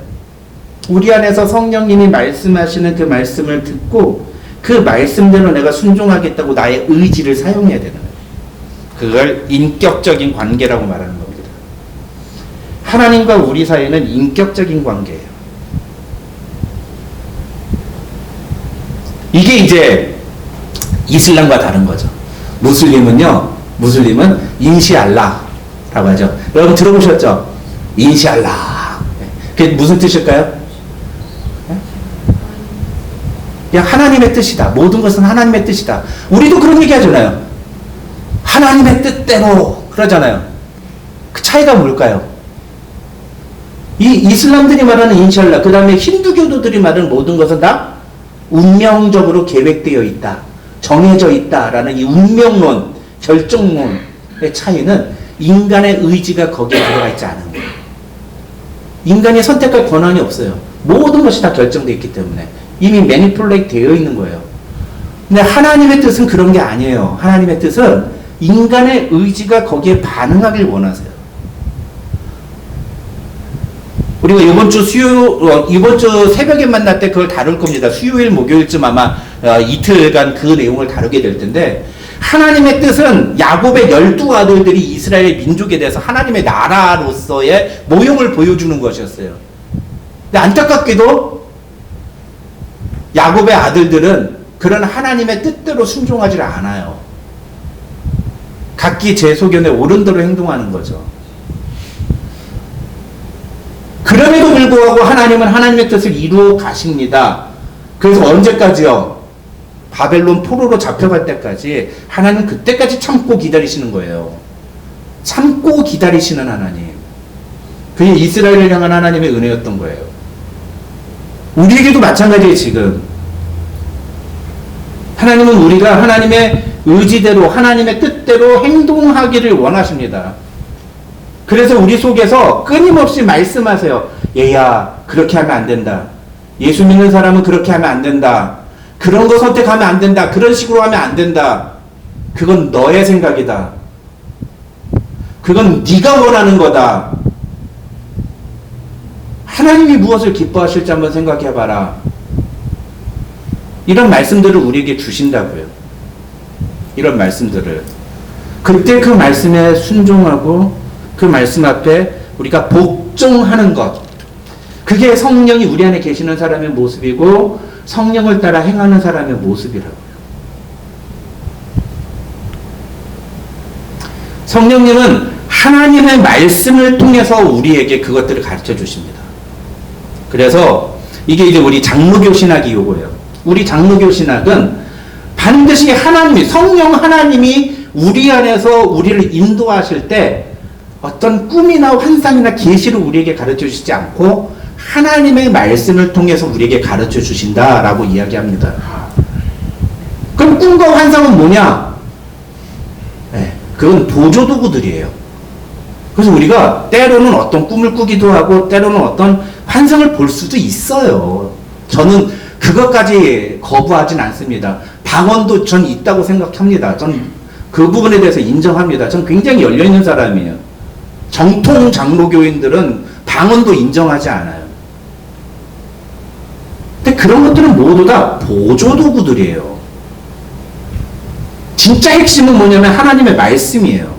우리 안에서 성령님이 말씀하시는 그 말씀을 듣고 그 말씀대로 내가 순종하겠다고 나의 의지를 사용해야 되는 거예요. 그걸 인격적인 관계라고 말하는 겁니다. 하나님과 우리 사이는 인격적인 관계예요. 이게 이제 이슬람과 다른 거죠. 무슬림은 인시알라라고 하죠. 여러분 들어보셨죠? 인시알라. 그게 무슨 뜻일까요? 그냥 하나님의 뜻이다. 모든 것은 하나님의 뜻이다. 우리도 그런 얘기 하잖아요. 하나님의 뜻대로 그러잖아요. 그 차이가 뭘까요? 이 이슬람들이 말하는 인샬라, 그 다음에 힌두교도들이 말하는 모든 것은 다 운명적으로 계획되어 있다. 정해져 있다라는 이 운명론, 결정론의 차이는 인간의 의지가 거기에 들어가 있지 않은 거예요. 인간이 선택할 권한이 없어요. 모든 것이 다 결정되어 있기 때문에 이미 매니플레이트 되어 있는 거예요. 근데 하나님의 뜻은 그런 게 아니에요. 하나님의 뜻은 인간의 의지가 거기에 반응하길 원하세요. 우리가 이번 주 새벽에 만날 때 그걸 다룰 겁니다. 수요일, 목요일쯤 아마 이틀간 그 내용을 다루게 될 텐데, 하나님의 뜻은 야곱의 12아들들이 이스라엘 민족에 대해서 하나님의 나라로서의 모형을 보여주는 것이었어요. 근데 안타깝게도 야곱의 아들들은 그런 하나님의 뜻대로 순종하지 않아요. 각기 제 소견에 옳은 대로 행동하는 거죠. 그럼에도 불구하고 하나님은 하나님의 뜻을 이루어 가십니다. 그래서 언제까지요? 바벨론 포로로 잡혀갈 때까지 하나님 그때까지 참고 기다리시는 거예요. 참고 기다리시는 하나님. 그게 이스라엘을 향한 하나님의 은혜였던 거예요. 우리에게도 마찬가지예요. 지금 하나님은 우리가 하나님의 의지대로 하나님의 뜻대로 행동하기를 원하십니다. 그래서 우리 속에서 끊임없이 말씀하세요. 얘야 그렇게 하면 안 된다. 예수 믿는 사람은 그렇게 하면 안 된다. 그런 거 선택하면 안 된다. 그런 식으로 하면 안 된다. 그건 너의 생각이다. 그건 네가 원하는 거다. 하나님이 무엇을 기뻐하실지 한번 생각해봐라. 이런 말씀들을 우리에게 주신다고요. 이런 말씀들을. 그때 그 말씀에 순종하고 그 말씀 앞에 우리가 복종하는 것. 그게 성령이 우리 안에 계시는 사람의 모습이고 성령을 따라 행하는 사람의 모습이라고요. 성령님은 하나님의 말씀을 통해서 우리에게 그것들을 가르쳐 주십니다. 그래서 이게 이제 우리 장로교 신학이 요거예요. 우리 장로교 신학은 반드시 하나님이, 성령 하나님이 우리 안에서 우리를 인도하실 때 어떤 꿈이나 환상이나 계시를 우리에게 가르쳐 주시지 않고 하나님의 말씀을 통해서 우리에게 가르쳐 주신다라고 이야기합니다. 그럼 꿈과 환상은 뭐냐? 네, 그건 보조도구들이에요. 그래서 우리가 때로는 어떤 꿈을 꾸기도 하고 때로는 어떤 환상을 볼 수도 있어요. 저는 그것까지 거부하진 않습니다. 방언도 전 있다고 생각합니다. 전 그 부분에 대해서 인정합니다. 전 굉장히 열려있는 사람이에요. 정통 장로교인들은 방언도 인정하지 않아요. 근데 그런 것들은 모두 다 보조도구들이에요. 진짜 핵심은 뭐냐면 하나님의 말씀이에요.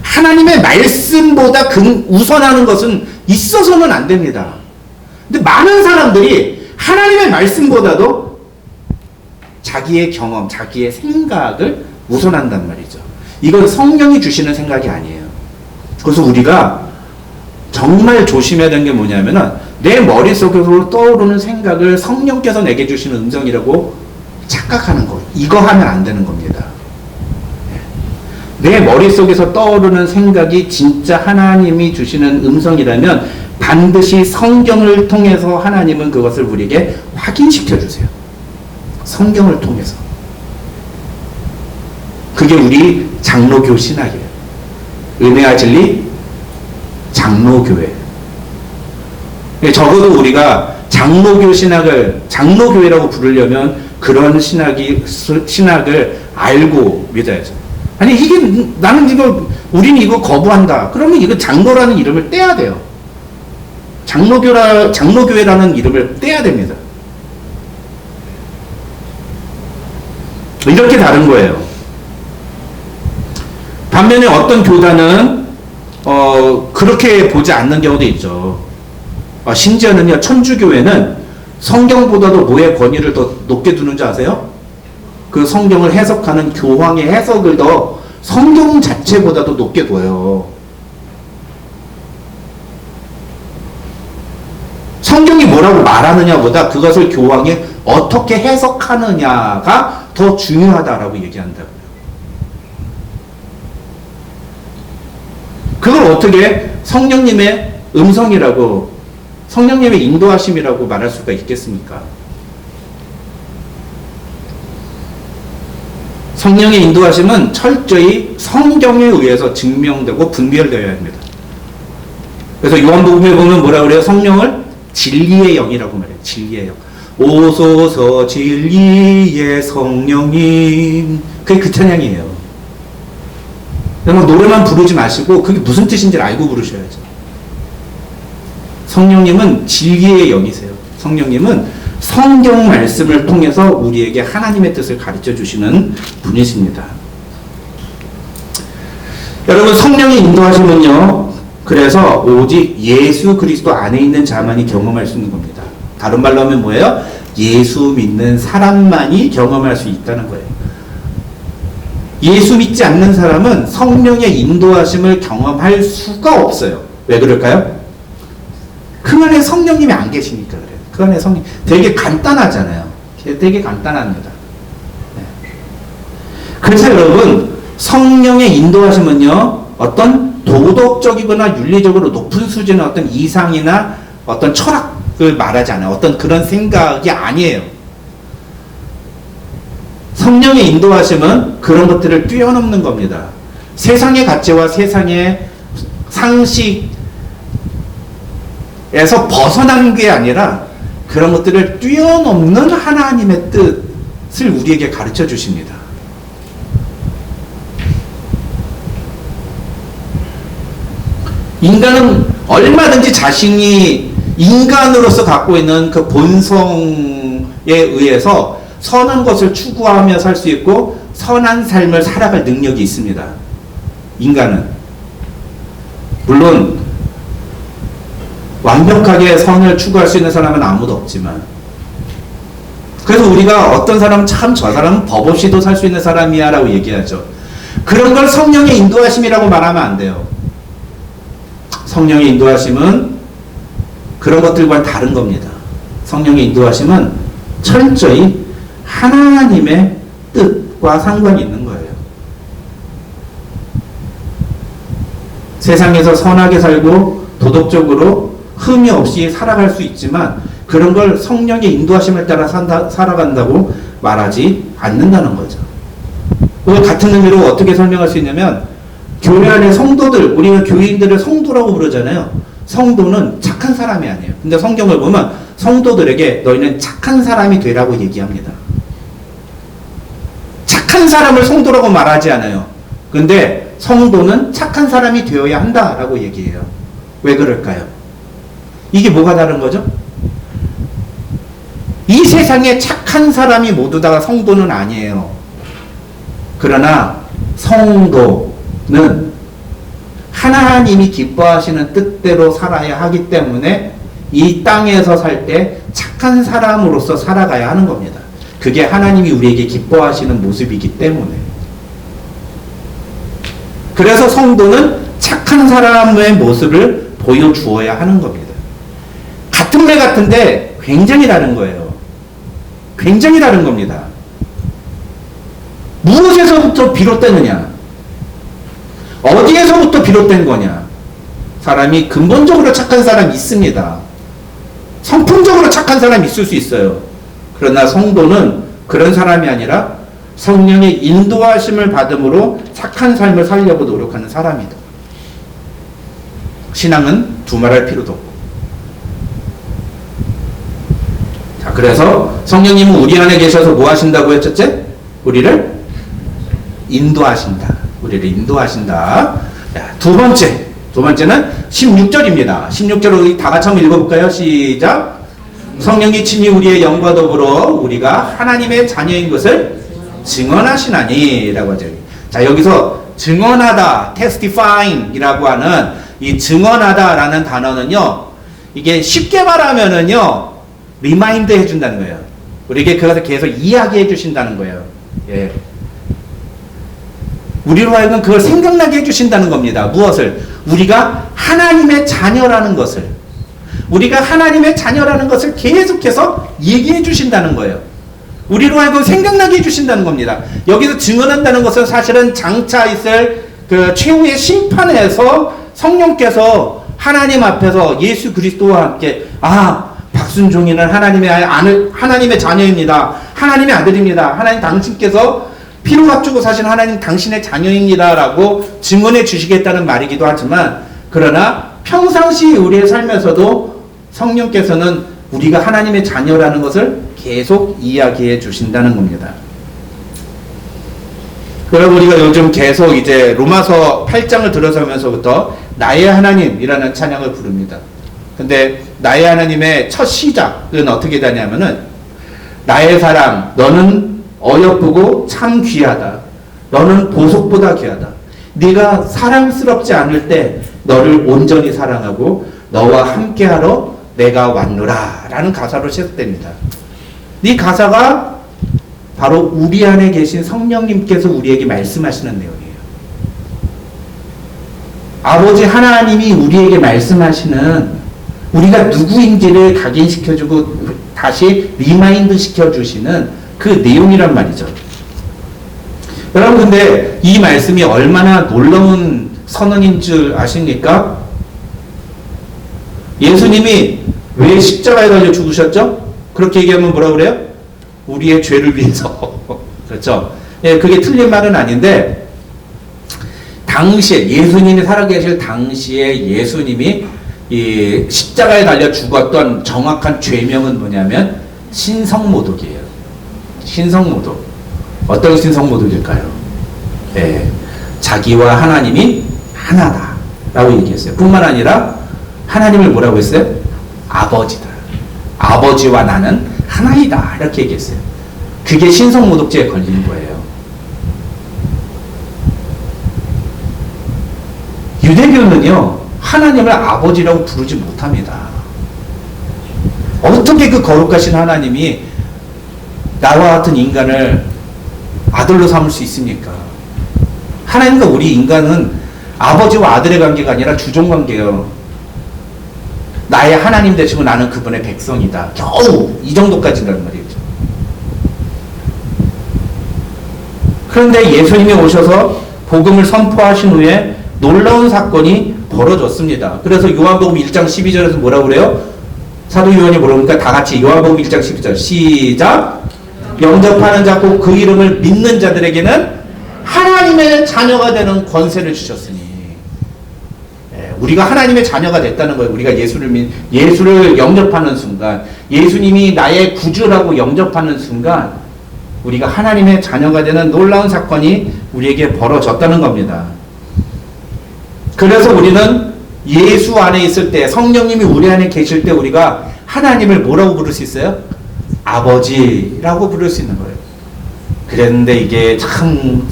하나님의 말씀보다 우선하는 것은 있어서는 안 됩니다. 근데 많은 사람들이 하나님의 말씀보다도 자기의 경험, 자기의 생각을 우선한단 말이죠. 이건 성령이 주시는 생각이 아니에요. 그래서 우리가 정말 조심해야 되는 게 뭐냐면은 내 머릿속으로 떠오르는 생각을 성령께서 내게 주시는 음성이라고 착각하는 거. 이거 하면 안 되는 겁니다. 내 머릿속에서 떠오르는 생각이 진짜 하나님이 주시는 음성이라면 반드시 성경을 통해서 하나님은 그것을 우리에게 확인시켜 주세요. 성경을 통해서. 그게 우리 장로교 신학이에요. 은혜와 진리 장로교회. 적어도 우리가 장로교 신학을 장로교회라고 부르려면 그런 신학을 알고 믿어야죠. 아니 이게 나는 이거 우리는 이거 거부한다. 그러면 이거 장로라는 이름을 떼야 돼요. 장로교회라는 이름을 떼야 됩니다. 이렇게 다른 거예요. 반면에 어떤 교단은 그렇게 보지 않는 경우도 있죠. 심지어는요, 천주교회는 성경보다도 뭐의 권위를 더 높게 두는 줄 아세요? 그 성경을 해석하는 교황의 해석을 더 성경 자체보다도 높게 둬요. 성경이 뭐라고 말하느냐보다 그것을 교황이 어떻게 해석하느냐가 더 중요하다라고 얘기한다고요. 그걸 어떻게 성령님의 음성이라고, 성령님의 인도하심이라고 말할 수가 있겠습니까? 성령의 인도하심은 철저히 성경에 의해서 증명되고 분별되어야 합니다. 그래서 요한복음에 보면 뭐라 그래요? 성령을 진리의 영이라고 말해요. 진리의 영. 오소서 진리의 성령님. 그게 그 찬양이에요. 그냥 노래만 부르지 마시고 그게 무슨 뜻인지 알고 부르셔야죠. 성령님은 진리의 영이세요. 성령님은 성경 말씀을 통해서 우리에게 하나님의 뜻을 가르쳐 주시는 분이십니다. 여러분, 성령의 인도하심은요, 그래서 오직 예수 그리스도 안에 있는 자만이 경험할 수 있는 겁니다. 다른 말로 하면 뭐예요? 예수 믿는 사람만이 경험할 수 있다는 거예요. 예수 믿지 않는 사람은 성령의 인도하심을 경험할 수가 없어요. 왜 그럴까요? 그 안에 성령님이 안 계시니까 그래요. 그 안에 성령, 되게 간단하잖아요. 되게 간단합니다. 네. 그래서 여러분, 성령의 인도하심은요, 어떤 도덕적이거나 윤리적으로 높은 수준의 어떤 이상이나 어떤 철학을 말하지 않아요. 어떤 그런 생각이 아니에요. 성령의 인도하심은 그런 것들을 뛰어넘는 겁니다. 세상의 가치와 세상의 상식에서 벗어난 게 아니라 그런 것들을 뛰어넘는 하나님의 뜻을 우리에게 가르쳐 주십니다. 인간은 얼마든지 자신이 인간으로서 갖고 있는 그 본성에 의해서 선한 것을 추구하며 살 수 있고 선한 삶을 살아갈 능력이 있습니다. 인간은. 물론 완벽하게 선을 추구할 수 있는 사람은 아무도 없지만, 그래서 우리가 어떤 사람은 참 저 사람은 법 없이도 살 수 있는 사람이야 라고 얘기하죠. 그런 걸 성령의 인도하심이라고 말하면 안 돼요. 성령의 인도하심은 그런 것들과는 다른 겁니다. 성령의 인도하심은 철저히 하나님의 뜻과 상관이 있는 거예요. 세상에서 선하게 살고 도덕적으로 흠이 없이 살아갈 수 있지만 그런 걸 성령의 인도하심을 따라 살아간다고 말하지 않는다는 거죠. 그걸 같은 의미로 어떻게 설명할 수 있냐면 교회 안에 성도들, 우리가 교인들을 성도라고 부르잖아요. 성도는 착한 사람이 아니에요. 근데 성경을 보면 성도들에게 너희는 착한 사람이 되라고 얘기합니다. 착한 사람을 성도라고 말하지 않아요. 근데 성도는 착한 사람이 되어야 한다라고 얘기해요. 왜 그럴까요? 이게 뭐가 다른 거죠? 이 세상에 착한 사람이 모두 다 성도는 아니에요. 그러나 성도는 하나님이 기뻐하시는 뜻대로 살아야 하기 때문에 이 땅에서 살 때 착한 사람으로서 살아가야 하는 겁니다. 그게 하나님이 우리에게 기뻐하시는 모습이기 때문에. 그래서 성도는 착한 사람의 모습을 보여주어야 하는 겁니다. 같은 말 같은데 굉장히 다른 거예요. 굉장히 다른 겁니다. 무엇에서부터 비롯되느냐? 어디에서부터 비롯된 거냐? 사람이 근본적으로 착한 사람이 있습니다. 성품적으로 착한 사람이 있을 수 있어요. 그러나 성도는 그런 사람이 아니라 성령의 인도하심을 받음으로 착한 삶을 살려고 노력하는 사람이다. 신앙은 두말할 필요도 없고. 자, 그래서 성령님은 우리 안에 계셔서 뭐 하신다고 했었지? 우리를 인도하신다. 우리를 인도하신다. 자, 두 번째는 16절입니다. 16절을 다 같이 한번 읽어볼까요? 시작. 성령이 친히 우리의 영과 더불어 우리가 하나님의 자녀인 것을 증언하시나니 라고 하죠. 자, 여기서 증언하다, testifying 이라고 하는 이 증언하다 라는 단어는요, 이게 쉽게 말하면은요, 리마인드 해준다는 거예요. 우리에게 그것을 계속 이야기해 주신다는 거예요. 예. 우리로 하여금 그걸 생각나게 해주신다는 겁니다. 무엇을? 우리가 하나님의 자녀라는 것을. 우리가 하나님의 자녀라는 것을 계속해서 얘기해 주신다는 거예요. 우리로 하여금 생각나게 해주신다는 겁니다. 여기서 증언한다는 것은 사실은 장차 있을 그 최후의 심판에서 성령께서 하나님 앞에서 예수 그리스도와 함께 박순종이는 하나님의 자녀입니다. 하나님의 아들입니다. 하나님 당신께서 피로 합주고 사신 하나님 당신의 자녀입니다 라고 증언해 주시겠다는 말이기도 하지만, 그러나 평상시 우리의 삶에서도 성령께서는 우리가 하나님의 자녀라는 것을 계속 이야기해 주신다는 겁니다. 그리고 우리가 요즘 계속 이제 로마서 8장을 들어서면서부터 나의 하나님이라는 찬양을 부릅니다. 근데 나의 하나님의 첫 시작은 어떻게 되냐면은, 나의 사랑 너는 어여쁘고 참 귀하다. 너는 보석보다 귀하다. 네가 사랑스럽지 않을 때 너를 온전히 사랑하고 너와 함께하러 내가 왔노라 라는 가사로 시작됩니다. 이 가사가 바로 우리 안에 계신 성령님께서 우리에게 말씀하시는 내용이에요. 아버지 하나님이 우리에게 말씀하시는, 우리가 누구인지를 각인시켜주고 다시 리마인드 시켜주시는 그 내용이란 말이죠. 여러분, 근데 이 말씀이 얼마나 놀라운 선언인 줄 아십니까? 예수님이 왜 십자가에 달려 죽으셨죠? 그렇게 얘기하면 뭐라 그래요? 우리의 죄를 위해서. 그렇죠? 예, 그게 틀린 말은 아닌데, 당시에 예수님이 살아계실 당시에 예수님이 이 십자가에 달려 죽었던 정확한 죄명은 뭐냐면 신성모독이에요. 신성모독. 어떤 신성모독일까요? 네, 자기와 하나님이 하나다 라고 얘기했어요. 뿐만 아니라 하나님을 뭐라고 했어요? 아버지다. 아버지와 나는 하나이다 이렇게 얘기했어요. 그게 신성모독죄에 걸리는 거예요. 유대교는요, 하나님을 아버지라고 부르지 못합니다. 어떻게 그 거룩하신 하나님이 나와 같은 인간을 아들로 삼을 수 있습니까? 하나님과 우리 인간은 아버지와 아들의 관계가 아니라 주종 관계예요. 나의 하나님 되시고 나는 그분의 백성이다. 겨우 이 정도까지란 말이죠. 그런데 예수님이 오셔서 복음을 선포하신 후에 놀라운 사건이 벌어졌습니다. 그래서 요한복음 1장 12절에서 뭐라고 그래요? 사도 요한이 뭐라니까 다 같이 요한복음 1장 12절 시작. 영접하는 자 곧 그 이름을 믿는 자들에게는 하나님의 자녀가 되는 권세를 주셨으니, 우리가 하나님의 자녀가 됐다는 거예요. 우리가 예수를 영접하는 순간, 예수님이 나의 구주라고 영접하는 순간 우리가 하나님의 자녀가 되는 놀라운 사건이 우리에게 벌어졌다는 겁니다. 그래서 우리는 예수 안에 있을 때, 성령님이 우리 안에 계실 때 우리가 하나님을 뭐라고 부를 수 있어요? 아버지라고 부를 수 있는 거예요. 그랬는데 이게 참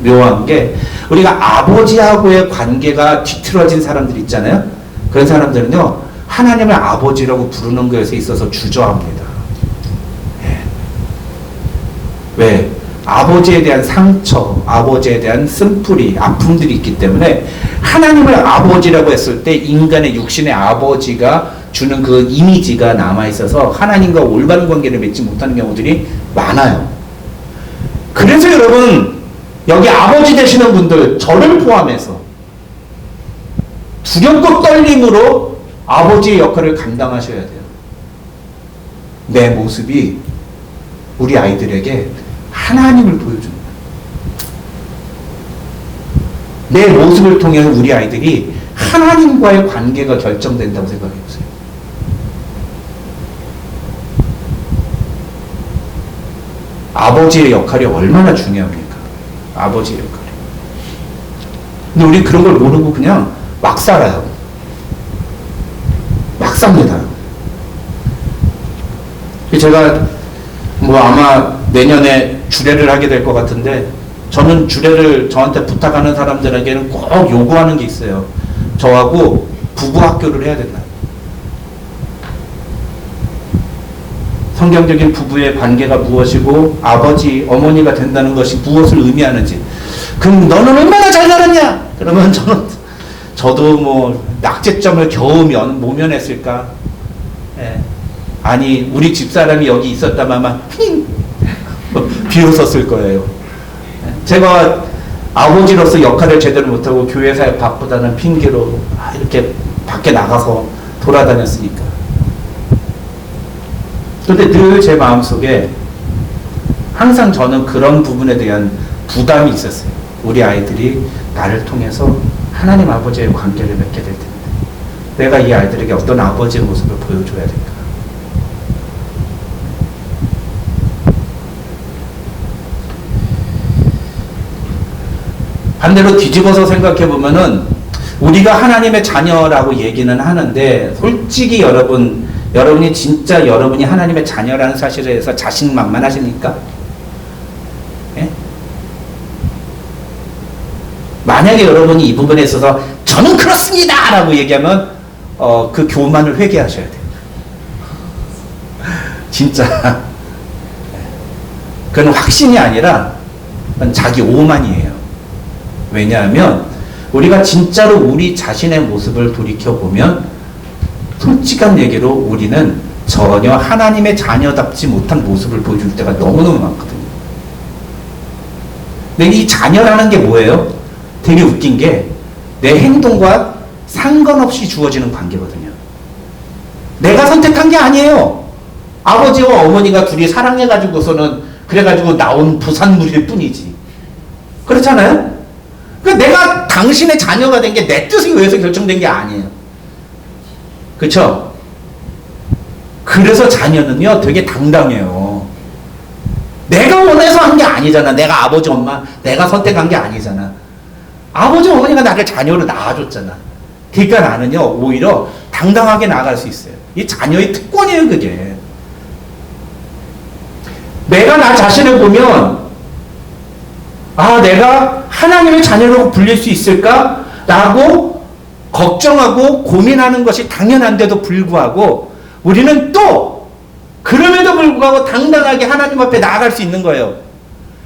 묘한 게, 우리가 아버지하고의 관계가 뒤틀어진 사람들 있잖아요. 그런 사람들은요, 하나님을 아버지라고 부르는 것에 있어서 주저합니다. 왜? 아버지에 대한 상처, 아버지에 대한 쓴뿌리, 아픔들이 있기 때문에 하나님을 아버지라고 했을 때 인간의 육신의 아버지가 주는 그 이미지가 남아있어서 하나님과 올바른 관계를 맺지 못하는 경우들이 많아요. 그래서 여러분, 여기 아버지 되시는 분들, 저를 포함해서 두렵고 떨림으로 아버지의 역할을 감당하셔야 돼요. 내 모습이 우리 아이들에게 하나님을 보여줍니다. 내 모습을 통해 우리 아이들이 하나님과의 관계가 결정된다고 생각해 보세요. 아버지의 역할이 얼마나 중요합니까? 아버지의 역할이. 근데 우리 그런 걸 모르고 그냥 막 살아요. 막 삽니다. 제가 아마 내년에 주례를 하게 될 것 같은데, 저는 주례를 저한테 부탁하는 사람들에게는 꼭 요구하는 게 있어요. 저하고 부부 학교를 해야 된다. 성경적인 부부의 관계가 무엇이고 아버지, 어머니가 된다는 것이 무엇을 의미하는지. 그럼 너는 얼마나 잘 살았냐? 그러면 저도 낙제점을 겨우 모면했을까? 아니, 우리 집사람이 여기 있었다면 아마 비웃었을 거예요. 제가 아버지로서 역할을 제대로 못하고 교회 사역 바쁘다는 핑계로 이렇게 밖에 나가서 돌아다녔으니까. 그런데 늘 제 마음속에 항상 저는 그런 부분에 대한 부담이 있었어요. 우리 아이들이 나를 통해서 하나님 아버지의 관계를 맺게 될 텐데 내가 이 아이들에게 어떤 아버지의 모습을 보여줘야 될까? 반대로 뒤집어서 생각해 보면은 우리가 하나님의 자녀라고 얘기는 하는데, 솔직히 여러분이 진짜 여러분이 하나님의 자녀라는 사실에 대해서 자신만만하십니까? 예? 만약에 여러분이 이 부분에 있어서 저는 그렇습니다! 라고 얘기하면 그 교만을 회개하셔야 돼요. 진짜. 그건 확신이 아니라 그건 자기 오만이에요. 왜냐하면 우리가 진짜로 우리 자신의 모습을 돌이켜보면 솔직한 얘기로 우리는 전혀 하나님의 자녀답지 못한 모습을 보여줄 때가 너무너무 많거든요. 근데 이 자녀라는 게 뭐예요? 되게 웃긴 게 내 행동과 상관없이 주어지는 관계거든요. 내가 선택한 게 아니에요. 아버지와 어머니가 둘이 사랑해가지고서는 그래가지고 나온 부산물일 뿐이지. 그렇잖아요? 그러니까 내가 당신의 자녀가 된 게 내 뜻에 의해서 결정된 게 아니에요. 그렇죠? 그래서 자녀는요 되게 당당해요. 내가 원해서 한 게 아니잖아. 내가 아버지 엄마 내가 선택한 게 아니잖아. 아버지 어머니가 나를 자녀로 낳아줬잖아. 그러니까 나는요 오히려 당당하게 나아갈 수 있어요. 이 자녀의 특권이에요. 그게 내가 나 자신을 보면 내가 하나님의 자녀라고 불릴 수 있을까? 라고 걱정하고 고민하는 것이 당연한데도 불구하고 우리는 또 그럼에도 불구하고 당당하게 하나님 앞에 나아갈 수 있는 거예요.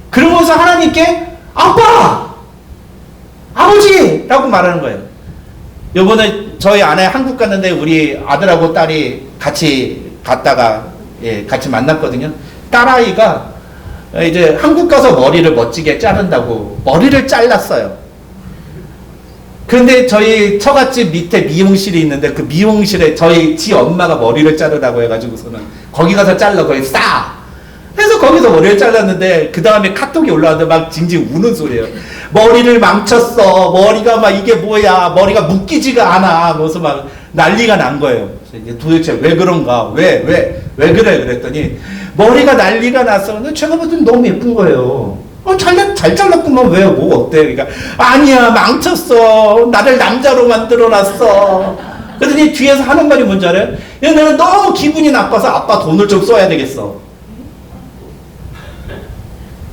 그러면서 하나님께 아빠! 아버지! 라고 말하는 거예요. 요번에 저희 아내 한국 갔는데 우리 아들하고 딸이 같이 갔다가 같이 만났거든요. 딸아이가 이제 한국 가서 머리를 멋지게 자른다고 머리를 잘랐어요. 그런데 저희 처갓집 밑에 미용실이 있는데 그 미용실에 지 엄마가 머리를 자르라고 해가지고서는 거기 가서 잘라 거기 싸. 그래서 거기서 머리를 잘랐는데 그 다음에 카톡이 올라왔는데 막 징징 우는 소리예요. 머리를 망쳤어. 머리가 막 이게 뭐야. 머리가 묶이지가 않아. 그래서 막 난리가 난 거예요. 그래서 이제 도대체 왜 그런가? 왜 그래? 그랬더니 머리가 난리가 났어. 근데 제가 봤더니 너무 예쁜 거예요. 잘 잘랐구만. 왜? 뭐 어때? 그러니까 아니야 망쳤어. 나를 남자로 만들어놨어. 그랬더니 뒤에서 하는 말이 뭔지 알아요? 얘는 너무 기분이 나빠서 아빠 돈을 좀 써야 되겠어.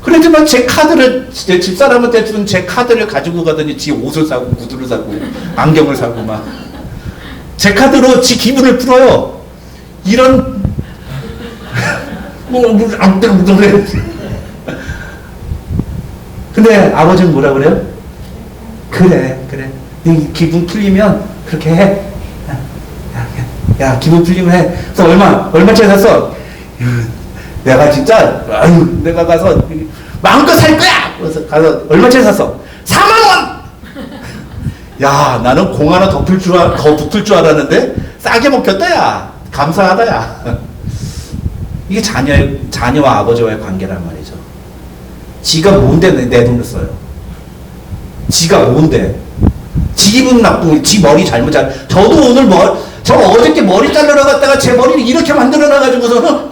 그랬지만 제 카드를 제 집사람한테 준 제 카드를 가지고 가더니 지 옷을 사고 구두를 사고 안경을 사고 막 제 카드로 지 기분을 풀어요. 이런 안 그래. 근데 아버지는 뭐라 그래요? 그래. 네 기분 풀리면 그렇게 해. 야 기분 풀리면 해. 그래서 얼마짜리 샀어? 내가 진짜 내가 가서 마음껏 살 거야. 그래서 가서 얼마짜리 샀어? 4만 원. 야 나는 공 하나 더 붙을 줄 알았는데 싸게 먹혔다 야. 감사하다 야. 이게 자녀와 아버지와의 관계란 말이죠. 지가 뭔데 내 돈을 써요. 지가 뭔데? 지 기분 나쁘고 지 머리 잘못 저도 오늘 저 어저께 머리 자르러 갔다가 제 머리를 이렇게 만들어 놔가지고서는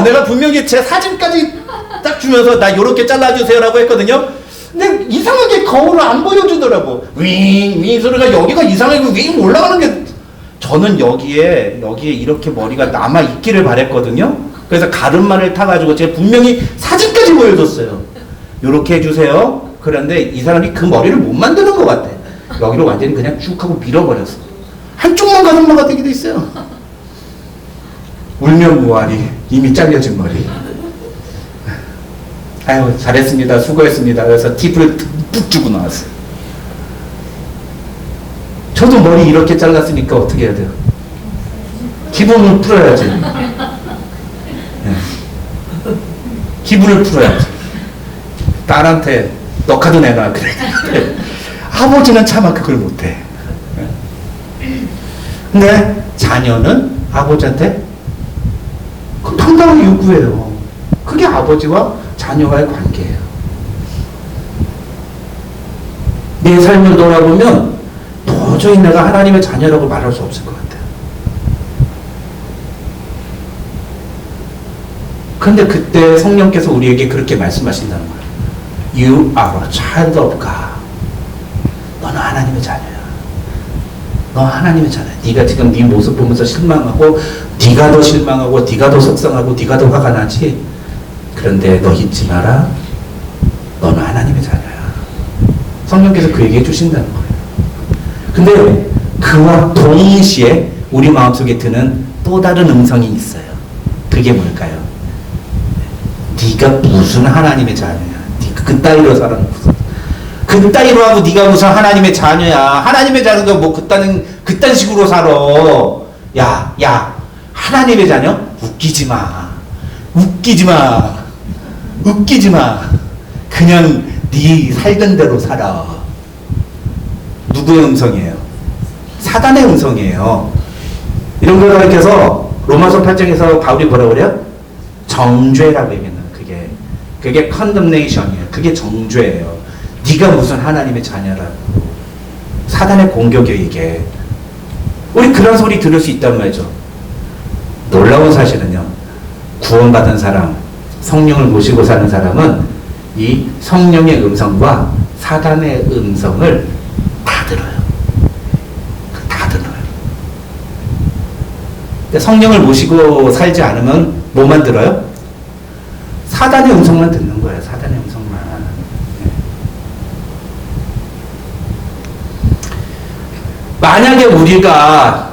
내가 분명히 제 사진까지 딱 주면서 나 요렇게 잘라주세요라고 했거든요. 근데 이상하게 거울을 안 보여주더라고. 윙 소리가 여기가 이상하게 윙 올라가는 게 저는 여기에 이렇게 머리가 남아 있기를 바랬거든요. 그래서 가르마를 타가지고 제가 분명히 사진까지 보여줬어요. 요렇게 해주세요. 그런데 이 사람이 그 머리를 못 만드는 것 같아. 여기로 완전히 그냥 쭉 하고 밀어버렸어. 한쪽만 가르마가 되기도 있어요. 울면 뭐하니 이미 잘려진 머리. 아유 잘했습니다 수고했습니다. 그래서 팁을 푹 주고 나왔어요. 저도 머리 이렇게 잘랐으니까 어떻게 해야 돼요? 기분을 풀어야지. 네. 기분을 풀어야지. 딸한테 너 카드 내놔 그래. 아버지는 차마 그걸 못해. 근데 자녀는 아버지한테 그 당당히 요구해요. 그게 아버지와 자녀와의 관계예요. 내 삶을 돌아보면 도저히 내가 하나님의 자녀라고 말할 수 없을 것 같아요. 그런데 그때 성령께서 우리에게 그렇게 말씀하신다는 거예요. You are a child of God. 너는 하나님의 자녀야. 너 하나님의 자녀야. 네가 지금 네 모습 보면서 실망하고 네가 더 실망하고 네가 더 속상하고 네가 더 화가 나지. 그런데 너 잊지 마라. 너는 하나님의 자녀야. 성령께서 그 얘기해 주신다는 거예요. 근데 그와 동시에 우리 마음속에 드는 또 다른 음성이 있어요. 그게 뭘까요? 네가 무슨 하나님의 자녀야. 네가 그따위로 살아놓고서 그따위로 하고 네가 무슨 하나님의 자녀야. 하나님의 자녀가 뭐 그딴 식으로 살아. 야 하나님의 자녀? 웃기지 마. 그냥 네 살던 대로 살아. 누구의 음성이에요? 사단의 음성이에요. 이런 걸 가르쳐서 로마서 8장에서 바울이 뭐라고 그래요? 정죄라고 얘기하는 그게 condemnation이에요. 그게 정죄예요. 네가 무슨 하나님의 자녀라고. 사단의 공격이에요 이게. 우리 그런 소리 들을 수 있단 말이죠. 놀라운 사실은요. 구원받은 사람, 성령을 모시고 사는 사람은 이 성령의 음성과 사단의 음성을 다 들어요. 근데 성령을 모시고 살지 않으면 뭐만 들어요? 사단의 음성만 듣는 거예요. 사단의 음성만. 만약에 우리가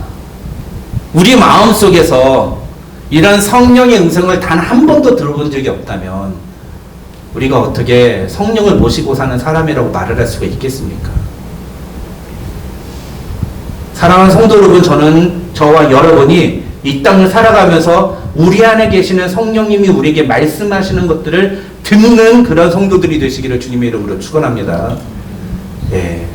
우리 마음속에서 이런 성령의 음성을 단 한 번도 들어본 적이 없다면 우리가 어떻게 성령을 모시고 사는 사람이라고 말을 할 수가 있겠습니까? 사랑하는 성도 여러분, 저와 여러분이 이 땅을 살아가면서 우리 안에 계시는 성령님이 우리에게 말씀하시는 것들을 듣는 그런 성도들이 되시기를 주님의 이름으로 축원합니다. 예.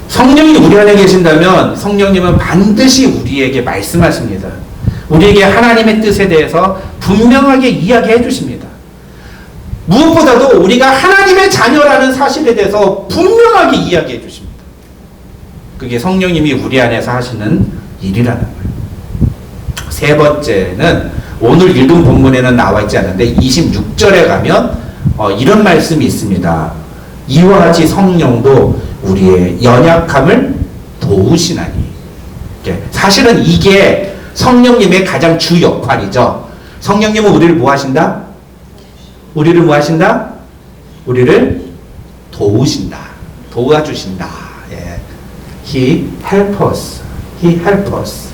성령이 우리 안에 계신다면 성령님은 반드시 우리에게 말씀하십니다. 우리에게 하나님의 뜻에 대해서 분명하게 이야기해 주십니다. 무엇보다도 우리가 하나님의 자녀라는 사실에 대해서 분명하게 이야기해 주십니다. 그게 성령님이 우리 안에서 하시는 일이라는 거예요. 세 번째는 오늘 읽은 본문에는 나와 있지 않은데 26절에 가면 이런 말씀이 있습니다. 이와 같이 성령도 우리의 연약함을 도우시나니. 사실은 이게 성령님의 가장 주 역할이죠. 성령님은 우리를 뭐 하신다? 우리를 뭐 하신다? 우리를 도우신다. 도와주신다. 예. He help us. He help us.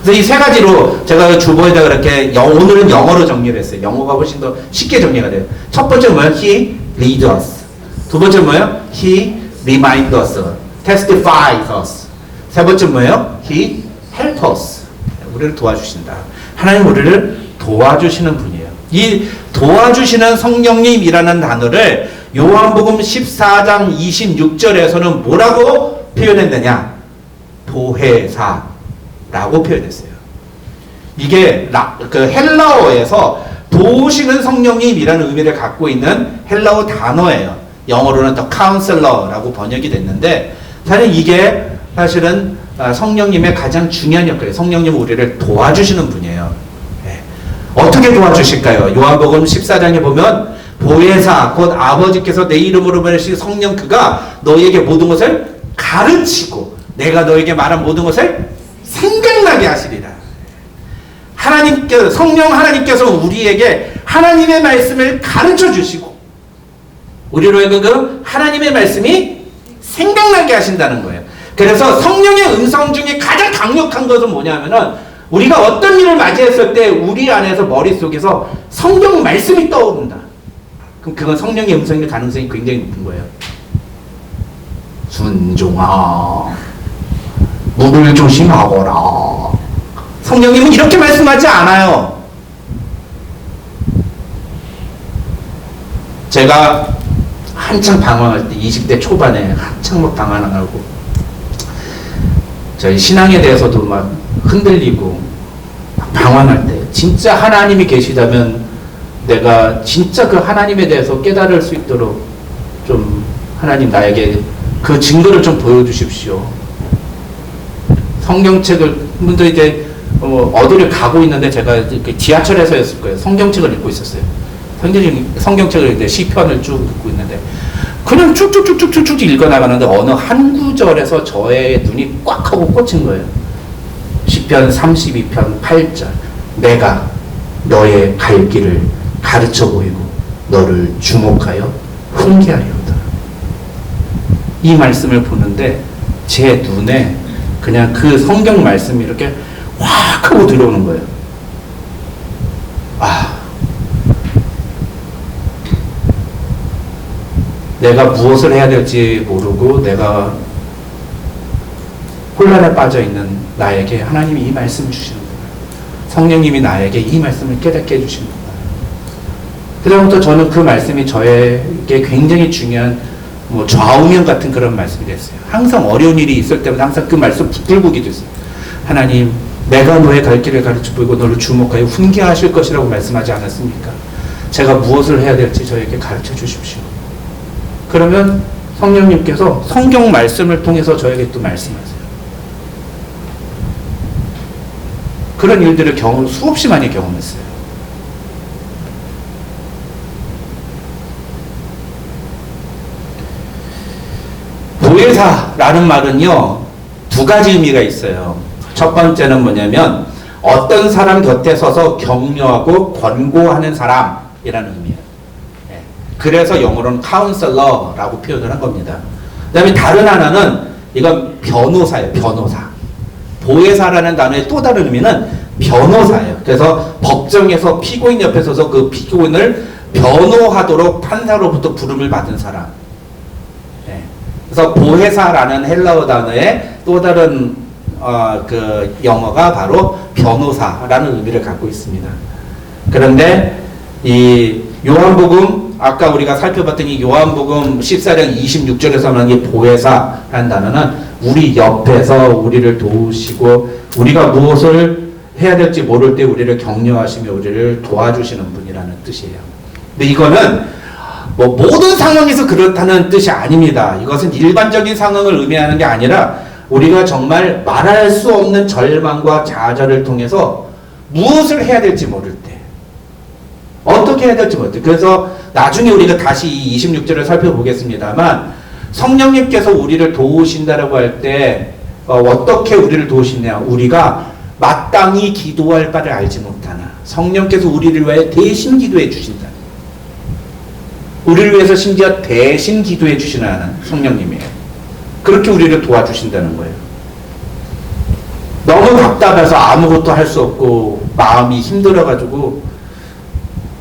그래서 이 세 가지로 제가 주보에다 그렇게 오늘은 영어로 정리를 했어요. 영어가 훨씬 더 쉽게 정리가 돼요. 첫 번째 뭐예요? He leads us. 두 번째 뭐예요? He reminds us. testifies us. 세 번째 뭐예요? He help us. 우리를 도와주신다. 하나님 우리를 도와주시는 분이에요. 이 도와주시는 성령님이라는 단어를 요한복음 14장 26절에서는 뭐라고 표현했느냐? 보혜사라고 표현했어요. 이게 그 헬라어에서 도우시는 성령님이라는 의미를 갖고 있는 헬라어 단어예요. 영어로는 더 카운셀러라고 번역이 됐는데 사실은 성령님의 가장 중요한 역할이에요. 성령님은 우리를 도와주시는 분이에요. 네. 어떻게 도와주실까요? 요한복음 14장에 보면 보혜사 곧 아버지께서 내 이름으로 보내신 성령 그가 너희에게 모든 것을 가르치고 내가 너에게 말한 모든 것을 생각나게 하시리라. 성령 하나님께서 우리에게 하나님의 말씀을 가르쳐 주시고 우리로 하여금 그 하나님의 말씀이 생각나게 하신다는 거예요. 그래서 성령의 음성 중에 가장 강력한 것은 뭐냐면은 우리가 어떤 일을 맞이했을 때 우리 안에서 머릿속에서 성경 말씀이 떠오른다. 그럼 그건 성령의 음성일 가능성이 굉장히 높은 거예요. 순종아, 물을 조심하거라. 성령님은 이렇게 말씀하지 않아요. 제가 한창 방황할 때 20대 초반에 한창 막 방황하고 저희 신앙에 대해서도 막 흔들리고 막 방황할 때 진짜 하나님이 계시다면 내가 진짜 그 하나님에 대해서 깨달을 수 있도록 좀 하나님 나에게 그 증거를 좀 보여주십시오. 성경책을 먼저 이제 어디를 가고 있는데 제가 지하철에서였을 거예요. 성경책을 읽고 있었어요. 성경책을 이제 시편을 쭉 읽고 있는데 그냥 쭉쭉쭉쭉쭉 읽어나가는데 어느 한 구절에서 저의 눈이 꽉 하고 꽂힌 거예요. 시편 32편 8절 내가 너의 갈 길을 가르쳐 보이고 너를 주목하여 훈계하리로다. 이 말씀을 보는데 제 눈에 그냥 그 성경 말씀이 이렇게 확 하고 들어오는 거예요. 내가 무엇을 해야 될지 모르고 내가 혼란에 빠져 있는 나에게 하나님이 이 말씀을 주시는구나. 성령님이 나에게 이 말씀을 깨닫게 해주시는구나. 그다음부터 저는 그 말씀이 저에게 굉장히 중요한 좌우명 같은 그런 말씀이 됐어요. 항상 어려운 일이 있을 때마다 항상 그 말씀 붙들고 기도했어요. 하나님, 내가 너의 갈 길을 가르쳐 보이고 너를 주목하여 훈계하실 것이라고 말씀하지 않았습니까? 제가 무엇을 해야 될지 저에게 가르쳐 주십시오. 그러면 성령님께서 성경 말씀을 통해서 저에게 또 말씀하세요. 그런 일들을 수없이 많이 경험했어요. 보혜사라는 말은요, 두 가지 의미가 있어요. 첫 번째는 뭐냐면 어떤 사람 곁에 서서 격려하고 권고하는 사람이라는 의미예요. 그래서 영어로는 카운셀러라고 표현을 한 겁니다. 그 다음에 다른 하나는 이건 변호사예요. 변호사. 보혜사라는 단어의 또 다른 의미는 변호사예요. 그래서 법정에서 피고인 옆에 서서 그 피고인을 변호하도록 판사로부터 부름을 받은 사람. 그래서 보혜사라는 헬라어 단어의 또 다른 그 영어가 바로 변호사라는 의미를 갖고 있습니다. 그런데 이 요한복음 아까 우리가 살펴봤던 이 요한복음 14장 26절에서 말하는 이 보혜사라는 단어는 우리 옆에서 우리를 도우시고 우리가 무엇을 해야 될지 모를 때 우리를 격려하시며 우리를 도와주시는 분이라는 뜻이에요. 근데 이거는 뭐 모든 상황에서 그렇다는 뜻이 아닙니다. 이것은 일반적인 상황을 의미하는 게 아니라 우리가 정말 말할 수 없는 절망과 좌절을 통해서 무엇을 해야 될지 모를 때 어떻게 해야 될지 모를 때 그래서 나중에 우리가 다시 이 26절을 살펴보겠습니다만 성령님께서 우리를 도우신다라고 할 때 어떻게 우리를 도우시냐 우리가 마땅히 기도할 바를 알지 못하나 성령께서 우리를 위해 대신 기도해 주신다. 우리를 위해서 심지어 대신 기도해 주시는 성령님이에요. 그렇게 우리를 도와주신다는 거예요. 너무 답답해서 아무것도 할 수 없고 마음이 힘들어가지고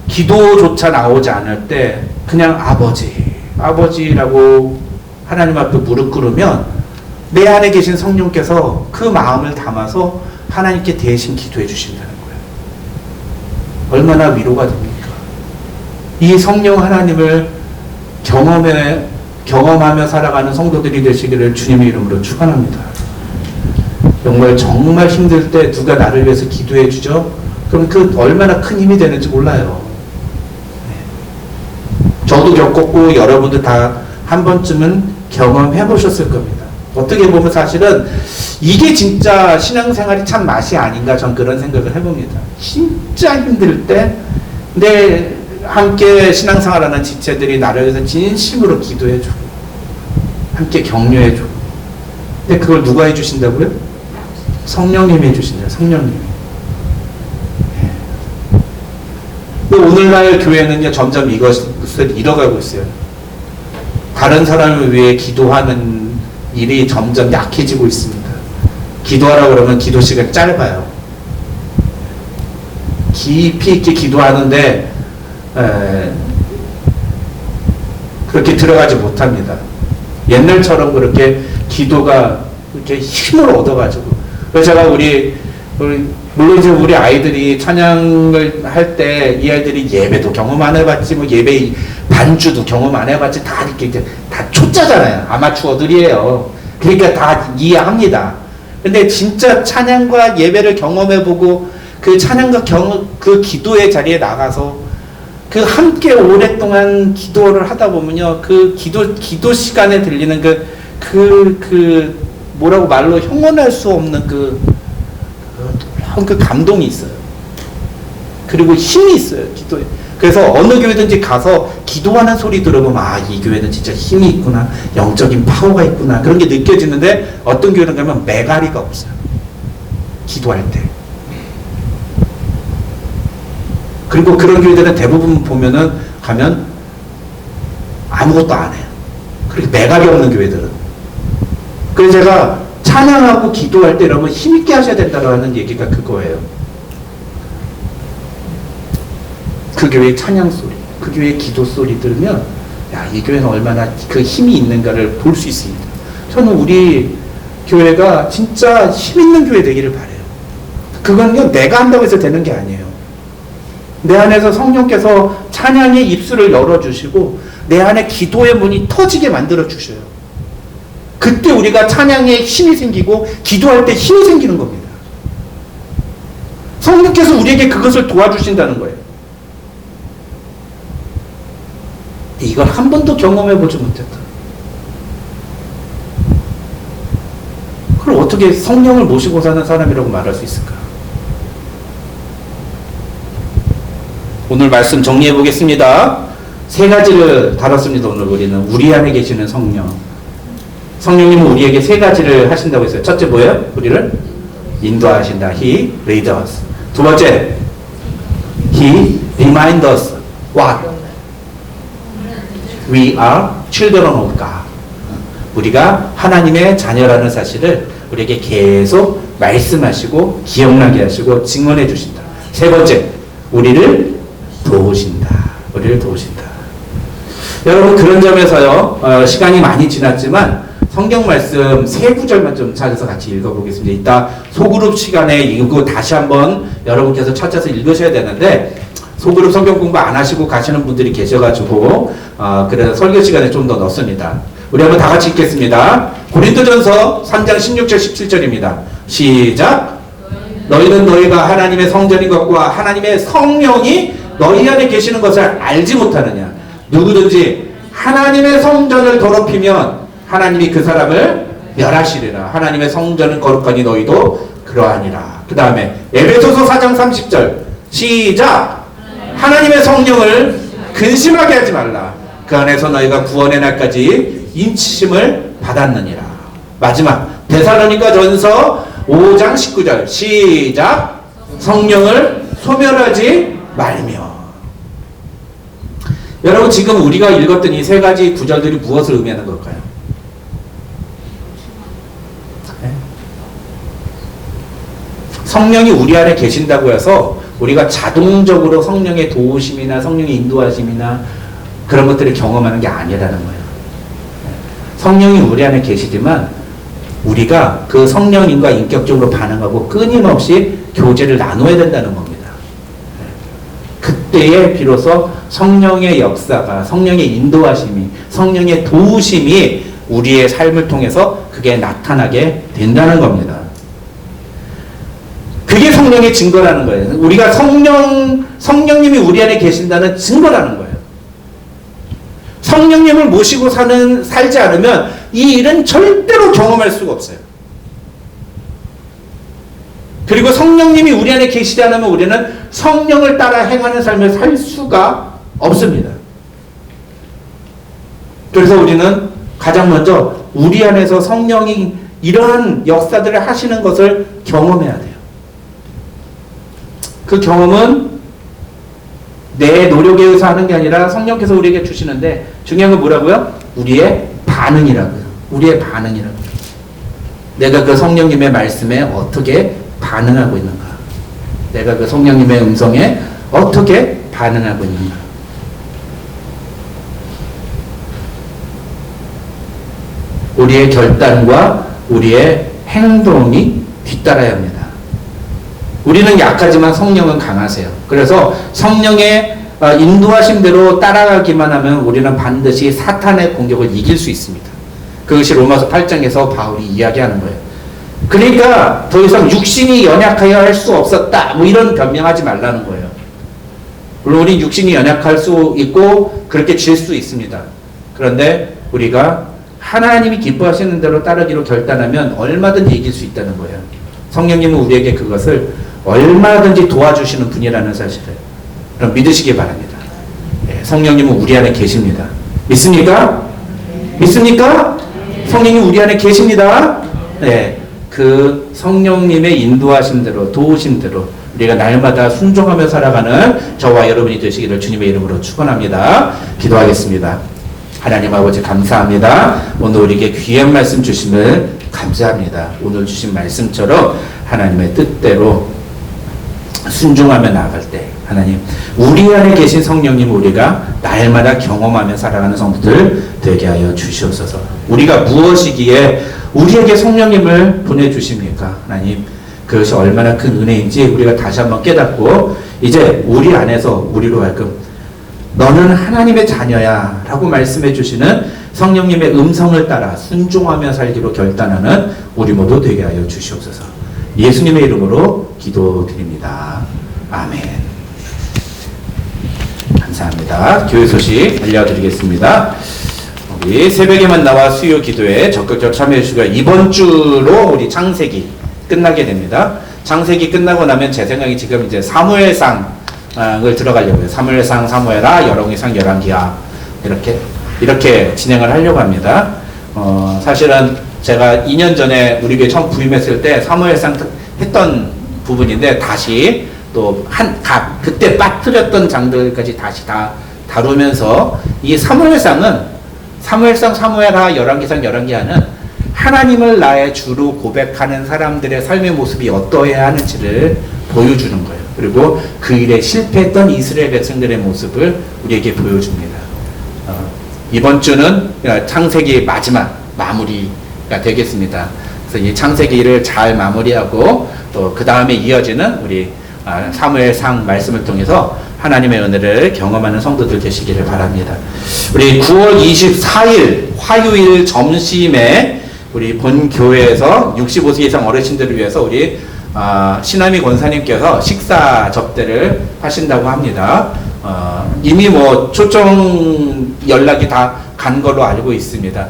기도조차 나오지 않을 때 그냥 아버지라고 하나님 앞에 무릎 꿇으면 내 안에 계신 성령께서 그 마음을 담아서 하나님께 대신 기도해 주신다는 거예요. 얼마나 위로가 됩니까? 이 성령 하나님을 경험하며 살아가는 성도들이 되시기를 주님의 이름으로 축원합니다. 정말 힘들 때 누가 나를 위해서 기도해 주죠? 그럼 그 얼마나 큰 힘이 되는지 몰라요. 저도 겪었고 여러분들 다 한 번쯤은 경험해 보셨을 겁니다. 어떻게 보면 사실은 이게 진짜 신앙생활이 참 맛이 아닌가 전 그런 생각을 해봅니다. 진짜 힘들 때 내 함께 신앙생활하는 지체들이 나를 위해서 진심으로 기도해주고 함께 격려해주고 근데 그걸 누가 해주신다고요? 성령님이 해주신대요. 성령님이. 오늘날 교회는요 점점 이것을 잃어가고 있어요. 다른 사람을 위해 기도하는 일이 점점 약해지고 있습니다. 기도하라고 그러면 기도 시간이 짧아요. 깊이 있게 기도하는데 그렇게 들어가지 못합니다. 옛날처럼 그렇게 기도가 이렇게 힘을 얻어가지고 그래서 제가 물론 이제 우리 아이들이 찬양을 할 때 이 아이들이 예배도 경험 안 해봤지 뭐 예배 반주도 경험 안 해봤지 다 이렇게 이제 다 초짜잖아요. 아마추어들이에요. 그러니까 다 이해합니다. 근데 진짜 찬양과 예배를 경험해보고 그 찬양과 그 기도의 자리에 나가서 그 함께 오랫동안 기도를 하다 보면요 그 기도 시간에 들리는 뭐라고 말로 형언할 수 없는 그 감동이 있어요. 그리고 힘이 있어요. 기도에. 그래서 어느 교회든지 가서 기도하는 소리 들어보면 이 교회는 진짜 힘이 있구나. 영적인 파워가 있구나. 그런 게 느껴지는데 어떤 교회는 가면 메가리가 없어요. 기도할 때. 그리고 그런 교회들은 대부분 가면 아무것도 안 해요. 그렇게 메가리 없는 교회들은. 그래서 제가 찬양하고 기도할 때 여러분 힘있게 하셔야 된다는 얘기가 그거예요. 그 교회의 찬양 소리, 그 교회의 기도 소리 들으면 이 교회는 얼마나 그 힘이 있는가를 볼 수 있습니다. 저는 우리 교회가 진짜 힘 있는 교회 되기를 바라요. 그건요 내가 한다고 해서 되는 게 아니에요. 내 안에서 성령께서 찬양의 입술을 열어주시고 내 안에 기도의 문이 터지게 만들어 주셔요. 그때 우리가 찬양에 힘이 생기고 기도할 때 힘이 생기는 겁니다. 성령께서 우리에게 그것을 도와주신다는 거예요. 이걸 한 번도 경험해보지 못했다. 그걸 어떻게 성령을 모시고 사는 사람이라고 말할 수 있을까? 오늘 말씀 정리해 보겠습니다. 세 가지를 다뤘습니다. 오늘 우리는 우리 안에 계시는 성령. 성령님은 우리에게 세 가지를 하신다고 했어요. 첫째 뭐예요? 우리를 인도하신다. He leads us. 두 번째, He reminds us. What? We are children of God. 우리가 하나님의 자녀라는 사실을 우리에게 계속 말씀하시고 기억나게 하시고 증언해 주신다. 세 번째, 우리를 도우신다. 우리를 도우신다. 여러분 그런 점에서요 시간이 많이 지났지만 성경 말씀 세 구절만 좀 찾아서 같이 읽어보겠습니다. 이따 소그룹 시간에 이거 다시 한번 여러분께서 찾아서 읽으셔야 되는데 소그룹 성경 공부 안 하시고 가시는 분들이 계셔가지고 그래서 설교 시간에 좀 더 넣습니다. 우리 한번 다 같이 읽겠습니다. 고린도전서 3장 16절 17절입니다. 시작. 너희는 너희가 하나님의 성전인 것과 하나님의 성령이 너희 안에 계시는 것을 알지 못하느냐. 누구든지 하나님의 성전을 더럽히면 하나님이 그 사람을 멸하시리라. 하나님의 성전은 거룩하니 너희도 그러하니라. 그 다음에 에베소서 4장 30절 시작. 하나님의 성령을 근심하게 하지 말라. 그 안에서 너희가 구원의 날까지 인치심을 받았느니라. 마지막 데살로니가 전서 5장 19절 시작. 성령을 소멸하지 말며. 여러분 지금 우리가 읽었던 이 세 가지 구절들이 무엇을 의미하는 걸까요? 성령이 우리 안에 계신다고 해서 우리가 자동적으로 성령의 도우심이나 성령의 인도하심이나 그런 것들을 경험하는 게 아니라는 거예요. 성령이 우리 안에 계시지만 우리가 그 성령님과 인격적으로 반응하고 끊임없이 교제를 나눠야 된다는 겁니다. 그때에 비로소 성령의 역사가, 성령의 인도하심이, 성령의 도우심이 우리의 삶을 통해서 그게 나타나게 된다는 겁니다. 그게 성령의 증거라는 거예요. 우리가 성령님이 우리 안에 계신다는 증거라는 거예요. 성령님을 모시고 살지 않으면 이 일은 절대로 경험할 수가 없어요. 그리고 성령님이 우리 안에 계시지 않으면 우리는 성령을 따라 행하는 삶을 살 수가 없습니다. 그래서 우리는 가장 먼저 우리 안에서 성령이 이러한 역사들을 하시는 것을 경험해야 돼요. 그 경험은 내 노력에 의해서 하는 게 아니라 성령께서 우리에게 주시는데 중요한 건 뭐라고요? 우리의 반응이라고요. 우리의 반응이라고요. 내가 그 성령님의 말씀에 어떻게 반응하고 있는가? 내가 그 성령님의 음성에 어떻게 반응하고 있는가? 우리의 결단과 우리의 행동이 뒤따라야 합니다. 우리는 약하지만 성령은 강하세요. 그래서 성령의 인도하심대로 따라가기만 하면 우리는 반드시 사탄의 공격을 이길 수 있습니다. 그것이 로마서 8장에서 바울이 이야기하는 거예요. 그러니까 더 이상 육신이 연약하여 할 수 없었다 뭐 이런 변명하지 말라는 거예요. 물론 우리 육신이 연약할 수 있고 그렇게 질 수 있습니다. 그런데 우리가 하나님이 기뻐하시는 대로 따르기로 결단하면 얼마든지 이길 수 있다는 거예요. 성령님은 우리에게 그것을 얼마든지 도와주시는 분이라는 사실을 그럼 믿으시기 바랍니다. 네, 성령님은 우리 안에 계십니다. 믿습니까? 믿습니까? 성령님 우리 안에 계십니다. 네, 그 성령님의 인도하심대로 도우심대로 우리가 날마다 순종하며 살아가는 저와 여러분이 되시기를 주님의 이름으로 축원합니다. 기도하겠습니다. 하나님 아버지 감사합니다. 오늘 우리에게 귀한 말씀 주심을 감사합니다. 오늘 주신 말씀처럼 하나님의 뜻대로 순종하며 나아갈 때 하나님 우리 안에 계신 성령님 우리가 날마다 경험하며 살아가는 성도들 되게 하여 주시옵소서. 우리가 무엇이기에 우리에게 성령님을 보내주십니까? 하나님 그것이 얼마나 큰 은혜인지 우리가 다시 한번 깨닫고 이제 우리 안에서 우리로 하여금 너는 하나님의 자녀야 라고 말씀해 주시는 성령님의 음성을 따라 순종하며 살기로 결단하는 우리 모두 되게 하여 주시옵소서. 예수님의 이름으로 기도드립니다. 아멘. 감사합니다. 교회 소식 알려드리겠습니다. 우리 새벽에만 나와 수요 기도에 적극적으로 참여해 주시고요. 이번 주로 우리 창세기 끝나게 됩니다. 창세기 끝나고 나면 제 생각이 지금 이제 사무엘상을 들어가려고요. 사무엘상, 사무엘하, 열왕기상, 열왕기하 이렇게 진행을 하려고 합니다. 사실은 제가 2년 전에 우리 교회 처음 부임했을 때 사무엘상 했던 부분인데 다시 또 그때 빠뜨렸던 장들까지 다시 다 다루면서 이 사무엘상은 사무엘상, 사무엘하, 열왕기상, 열왕기하는 하나님을 나의 주로 고백하는 사람들의 삶의 모습이 어떠해야 하는지를 보여주는 거예요. 그리고 그 일에 실패했던 이스라엘 백성들의 모습을 우리에게 보여줍니다. 이번 주는 창세기 마지막 마무리가 되겠습니다. 그래서 이 창세기를 잘 마무리하고 또 그 다음에 이어지는 우리 사무엘상 말씀을 통해서 하나님의 은혜를 경험하는 성도들 되시기를 바랍니다. 우리 9월 24일 화요일 점심에 우리 본 교회에서 65세 이상 어르신들을 위해서 우리 신하미 권사님께서 식사 접대를 하신다고 합니다. 이미 뭐 초청 연락이 다 간 걸로 알고 있습니다.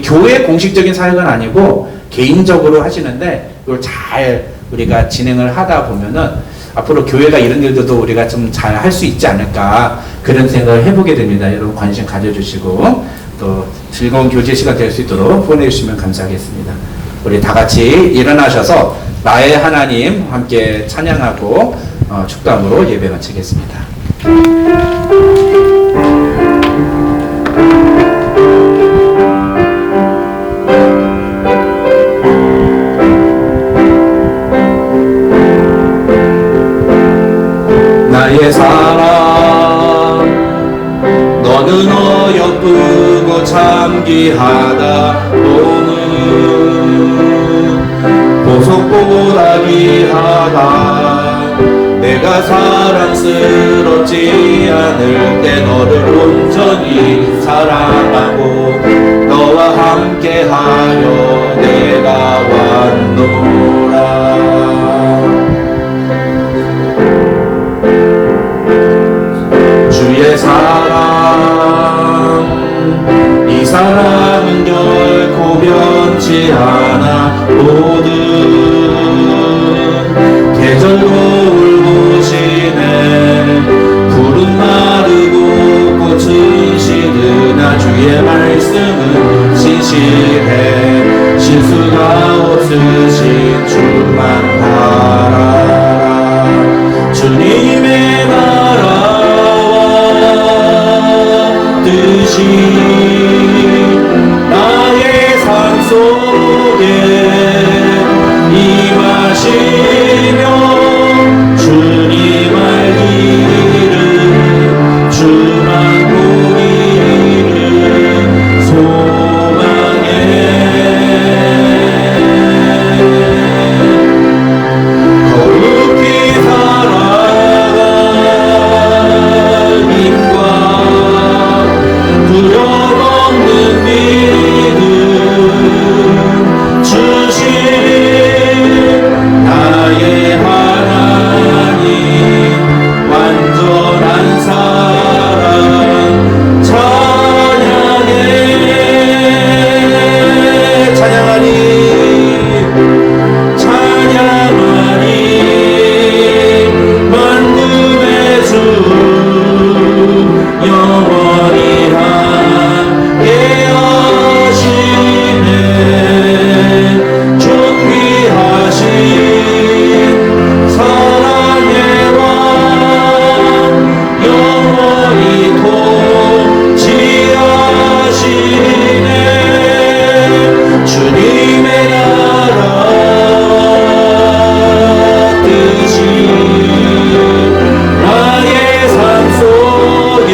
교회 공식적인 사역은 아니고 개인적으로 하시는데 이걸 잘 우리가 진행을 하다 보면은 앞으로 교회가 이런 일들도 우리가 좀 잘 할 수 있지 않을까 그런 생각을 해보게 됩니다. 여러분 관심 가져주시고 또 즐거운 교제 시간 될 수 있도록 보내주시면 감사하겠습니다. 우리 다 같이 일어나셔서 나의 하나님 함께 찬양하고 축도함으로 예배 마치겠습니다. 나의 사랑 너는 어여쁘고 참귀하다 너는 보석보다 귀하다 내가 사랑스럽지 않을 때 너를 온전히 사랑하고 너와 함께하여 내가 왔노라 주의 사랑 이 사랑은 결코 변치 않아 모든 계절도 울부시네 푸른 마르고 꽃은 시드나 주의 말씀은 신실해 실수가 없으신 주만 바라라 주님의 나라와 뜻이 나의 삶 속에 임하시며 주님 알기를 주만 보기를 소망해 거룩히 살아갈 힘과 두려움 없는 믿음 주신 나의 하나님 완전한 사랑 찬양해 찬양하리 찬양하리 만금의 주 영원히 함께 하시네 존귀하신 사랑의 왕 영원히 통치하시네 주님의 나라 뜻이 나의 삶 속에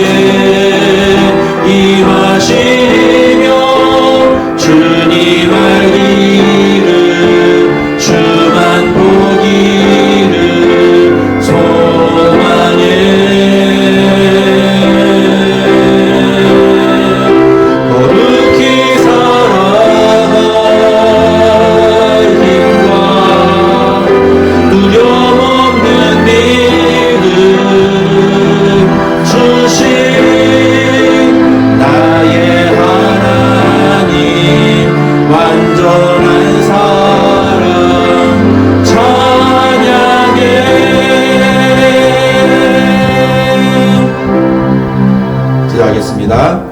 임하시며 주님 알기를 주만 보기를 소망해 거룩히 살아갈 힘과 두려움 없는 믿음 주신 나의 하나님 완전한 사랑 찬양해 기도하겠습니다.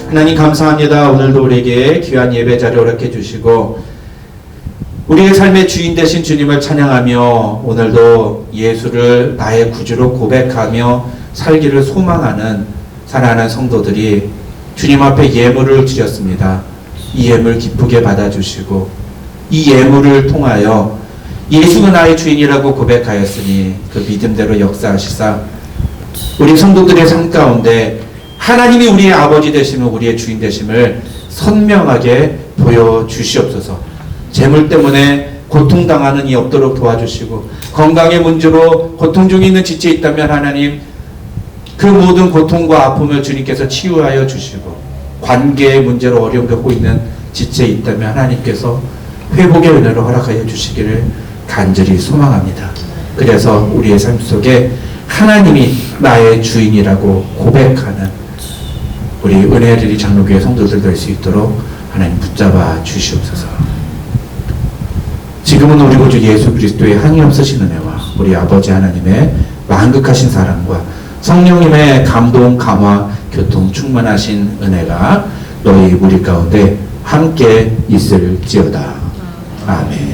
하나님 감사합니다. 오늘도 우리에게 귀한 예배 자리 허락해 주시고 우리의 삶의 주인 되신 주님을 찬양하며 오늘도 예수를 나의 구주로 고백하며 살기를 소망하는 사랑하는 성도들이 주님 앞에 예물을 드렸습니다. 이 예물 기쁘게 받아주시고 이 예물을 통하여 예수는 나의 주인이라고 고백하였으니 그 믿음대로 역사하시사 우리 성도들의 삶 가운데 하나님이 우리의 아버지 되심을, 우리의 주인 되심을 선명하게 보여주시옵소서. 재물 때문에 고통당하는 이 없도록 도와주시고, 건강의 문제로 고통 중에 있는 지체에 있다면 하나님 그 모든 고통과 아픔을 주님께서 치유하여 주시고, 관계의 문제로 어려움 겪고 있는 지체에 있다면 하나님께서 회복의 은혜를 허락하여 주시기를 간절히 소망합니다. 그래서 우리의 삶 속에 하나님이 나의 주인이라고 고백하는 우리 은혜들이 장로교회 성도들 될 수 있도록 하나님 붙잡아 주시옵소서. 지금은 우리 구주 예수 그리스도의 한이없으신 은혜와 우리 아버지 하나님의 만극하신 사랑과 성령님의 감동, 감화, 교통 충만하신 은혜가 너희 우리 가운데 함께 있을지어다. 아멘.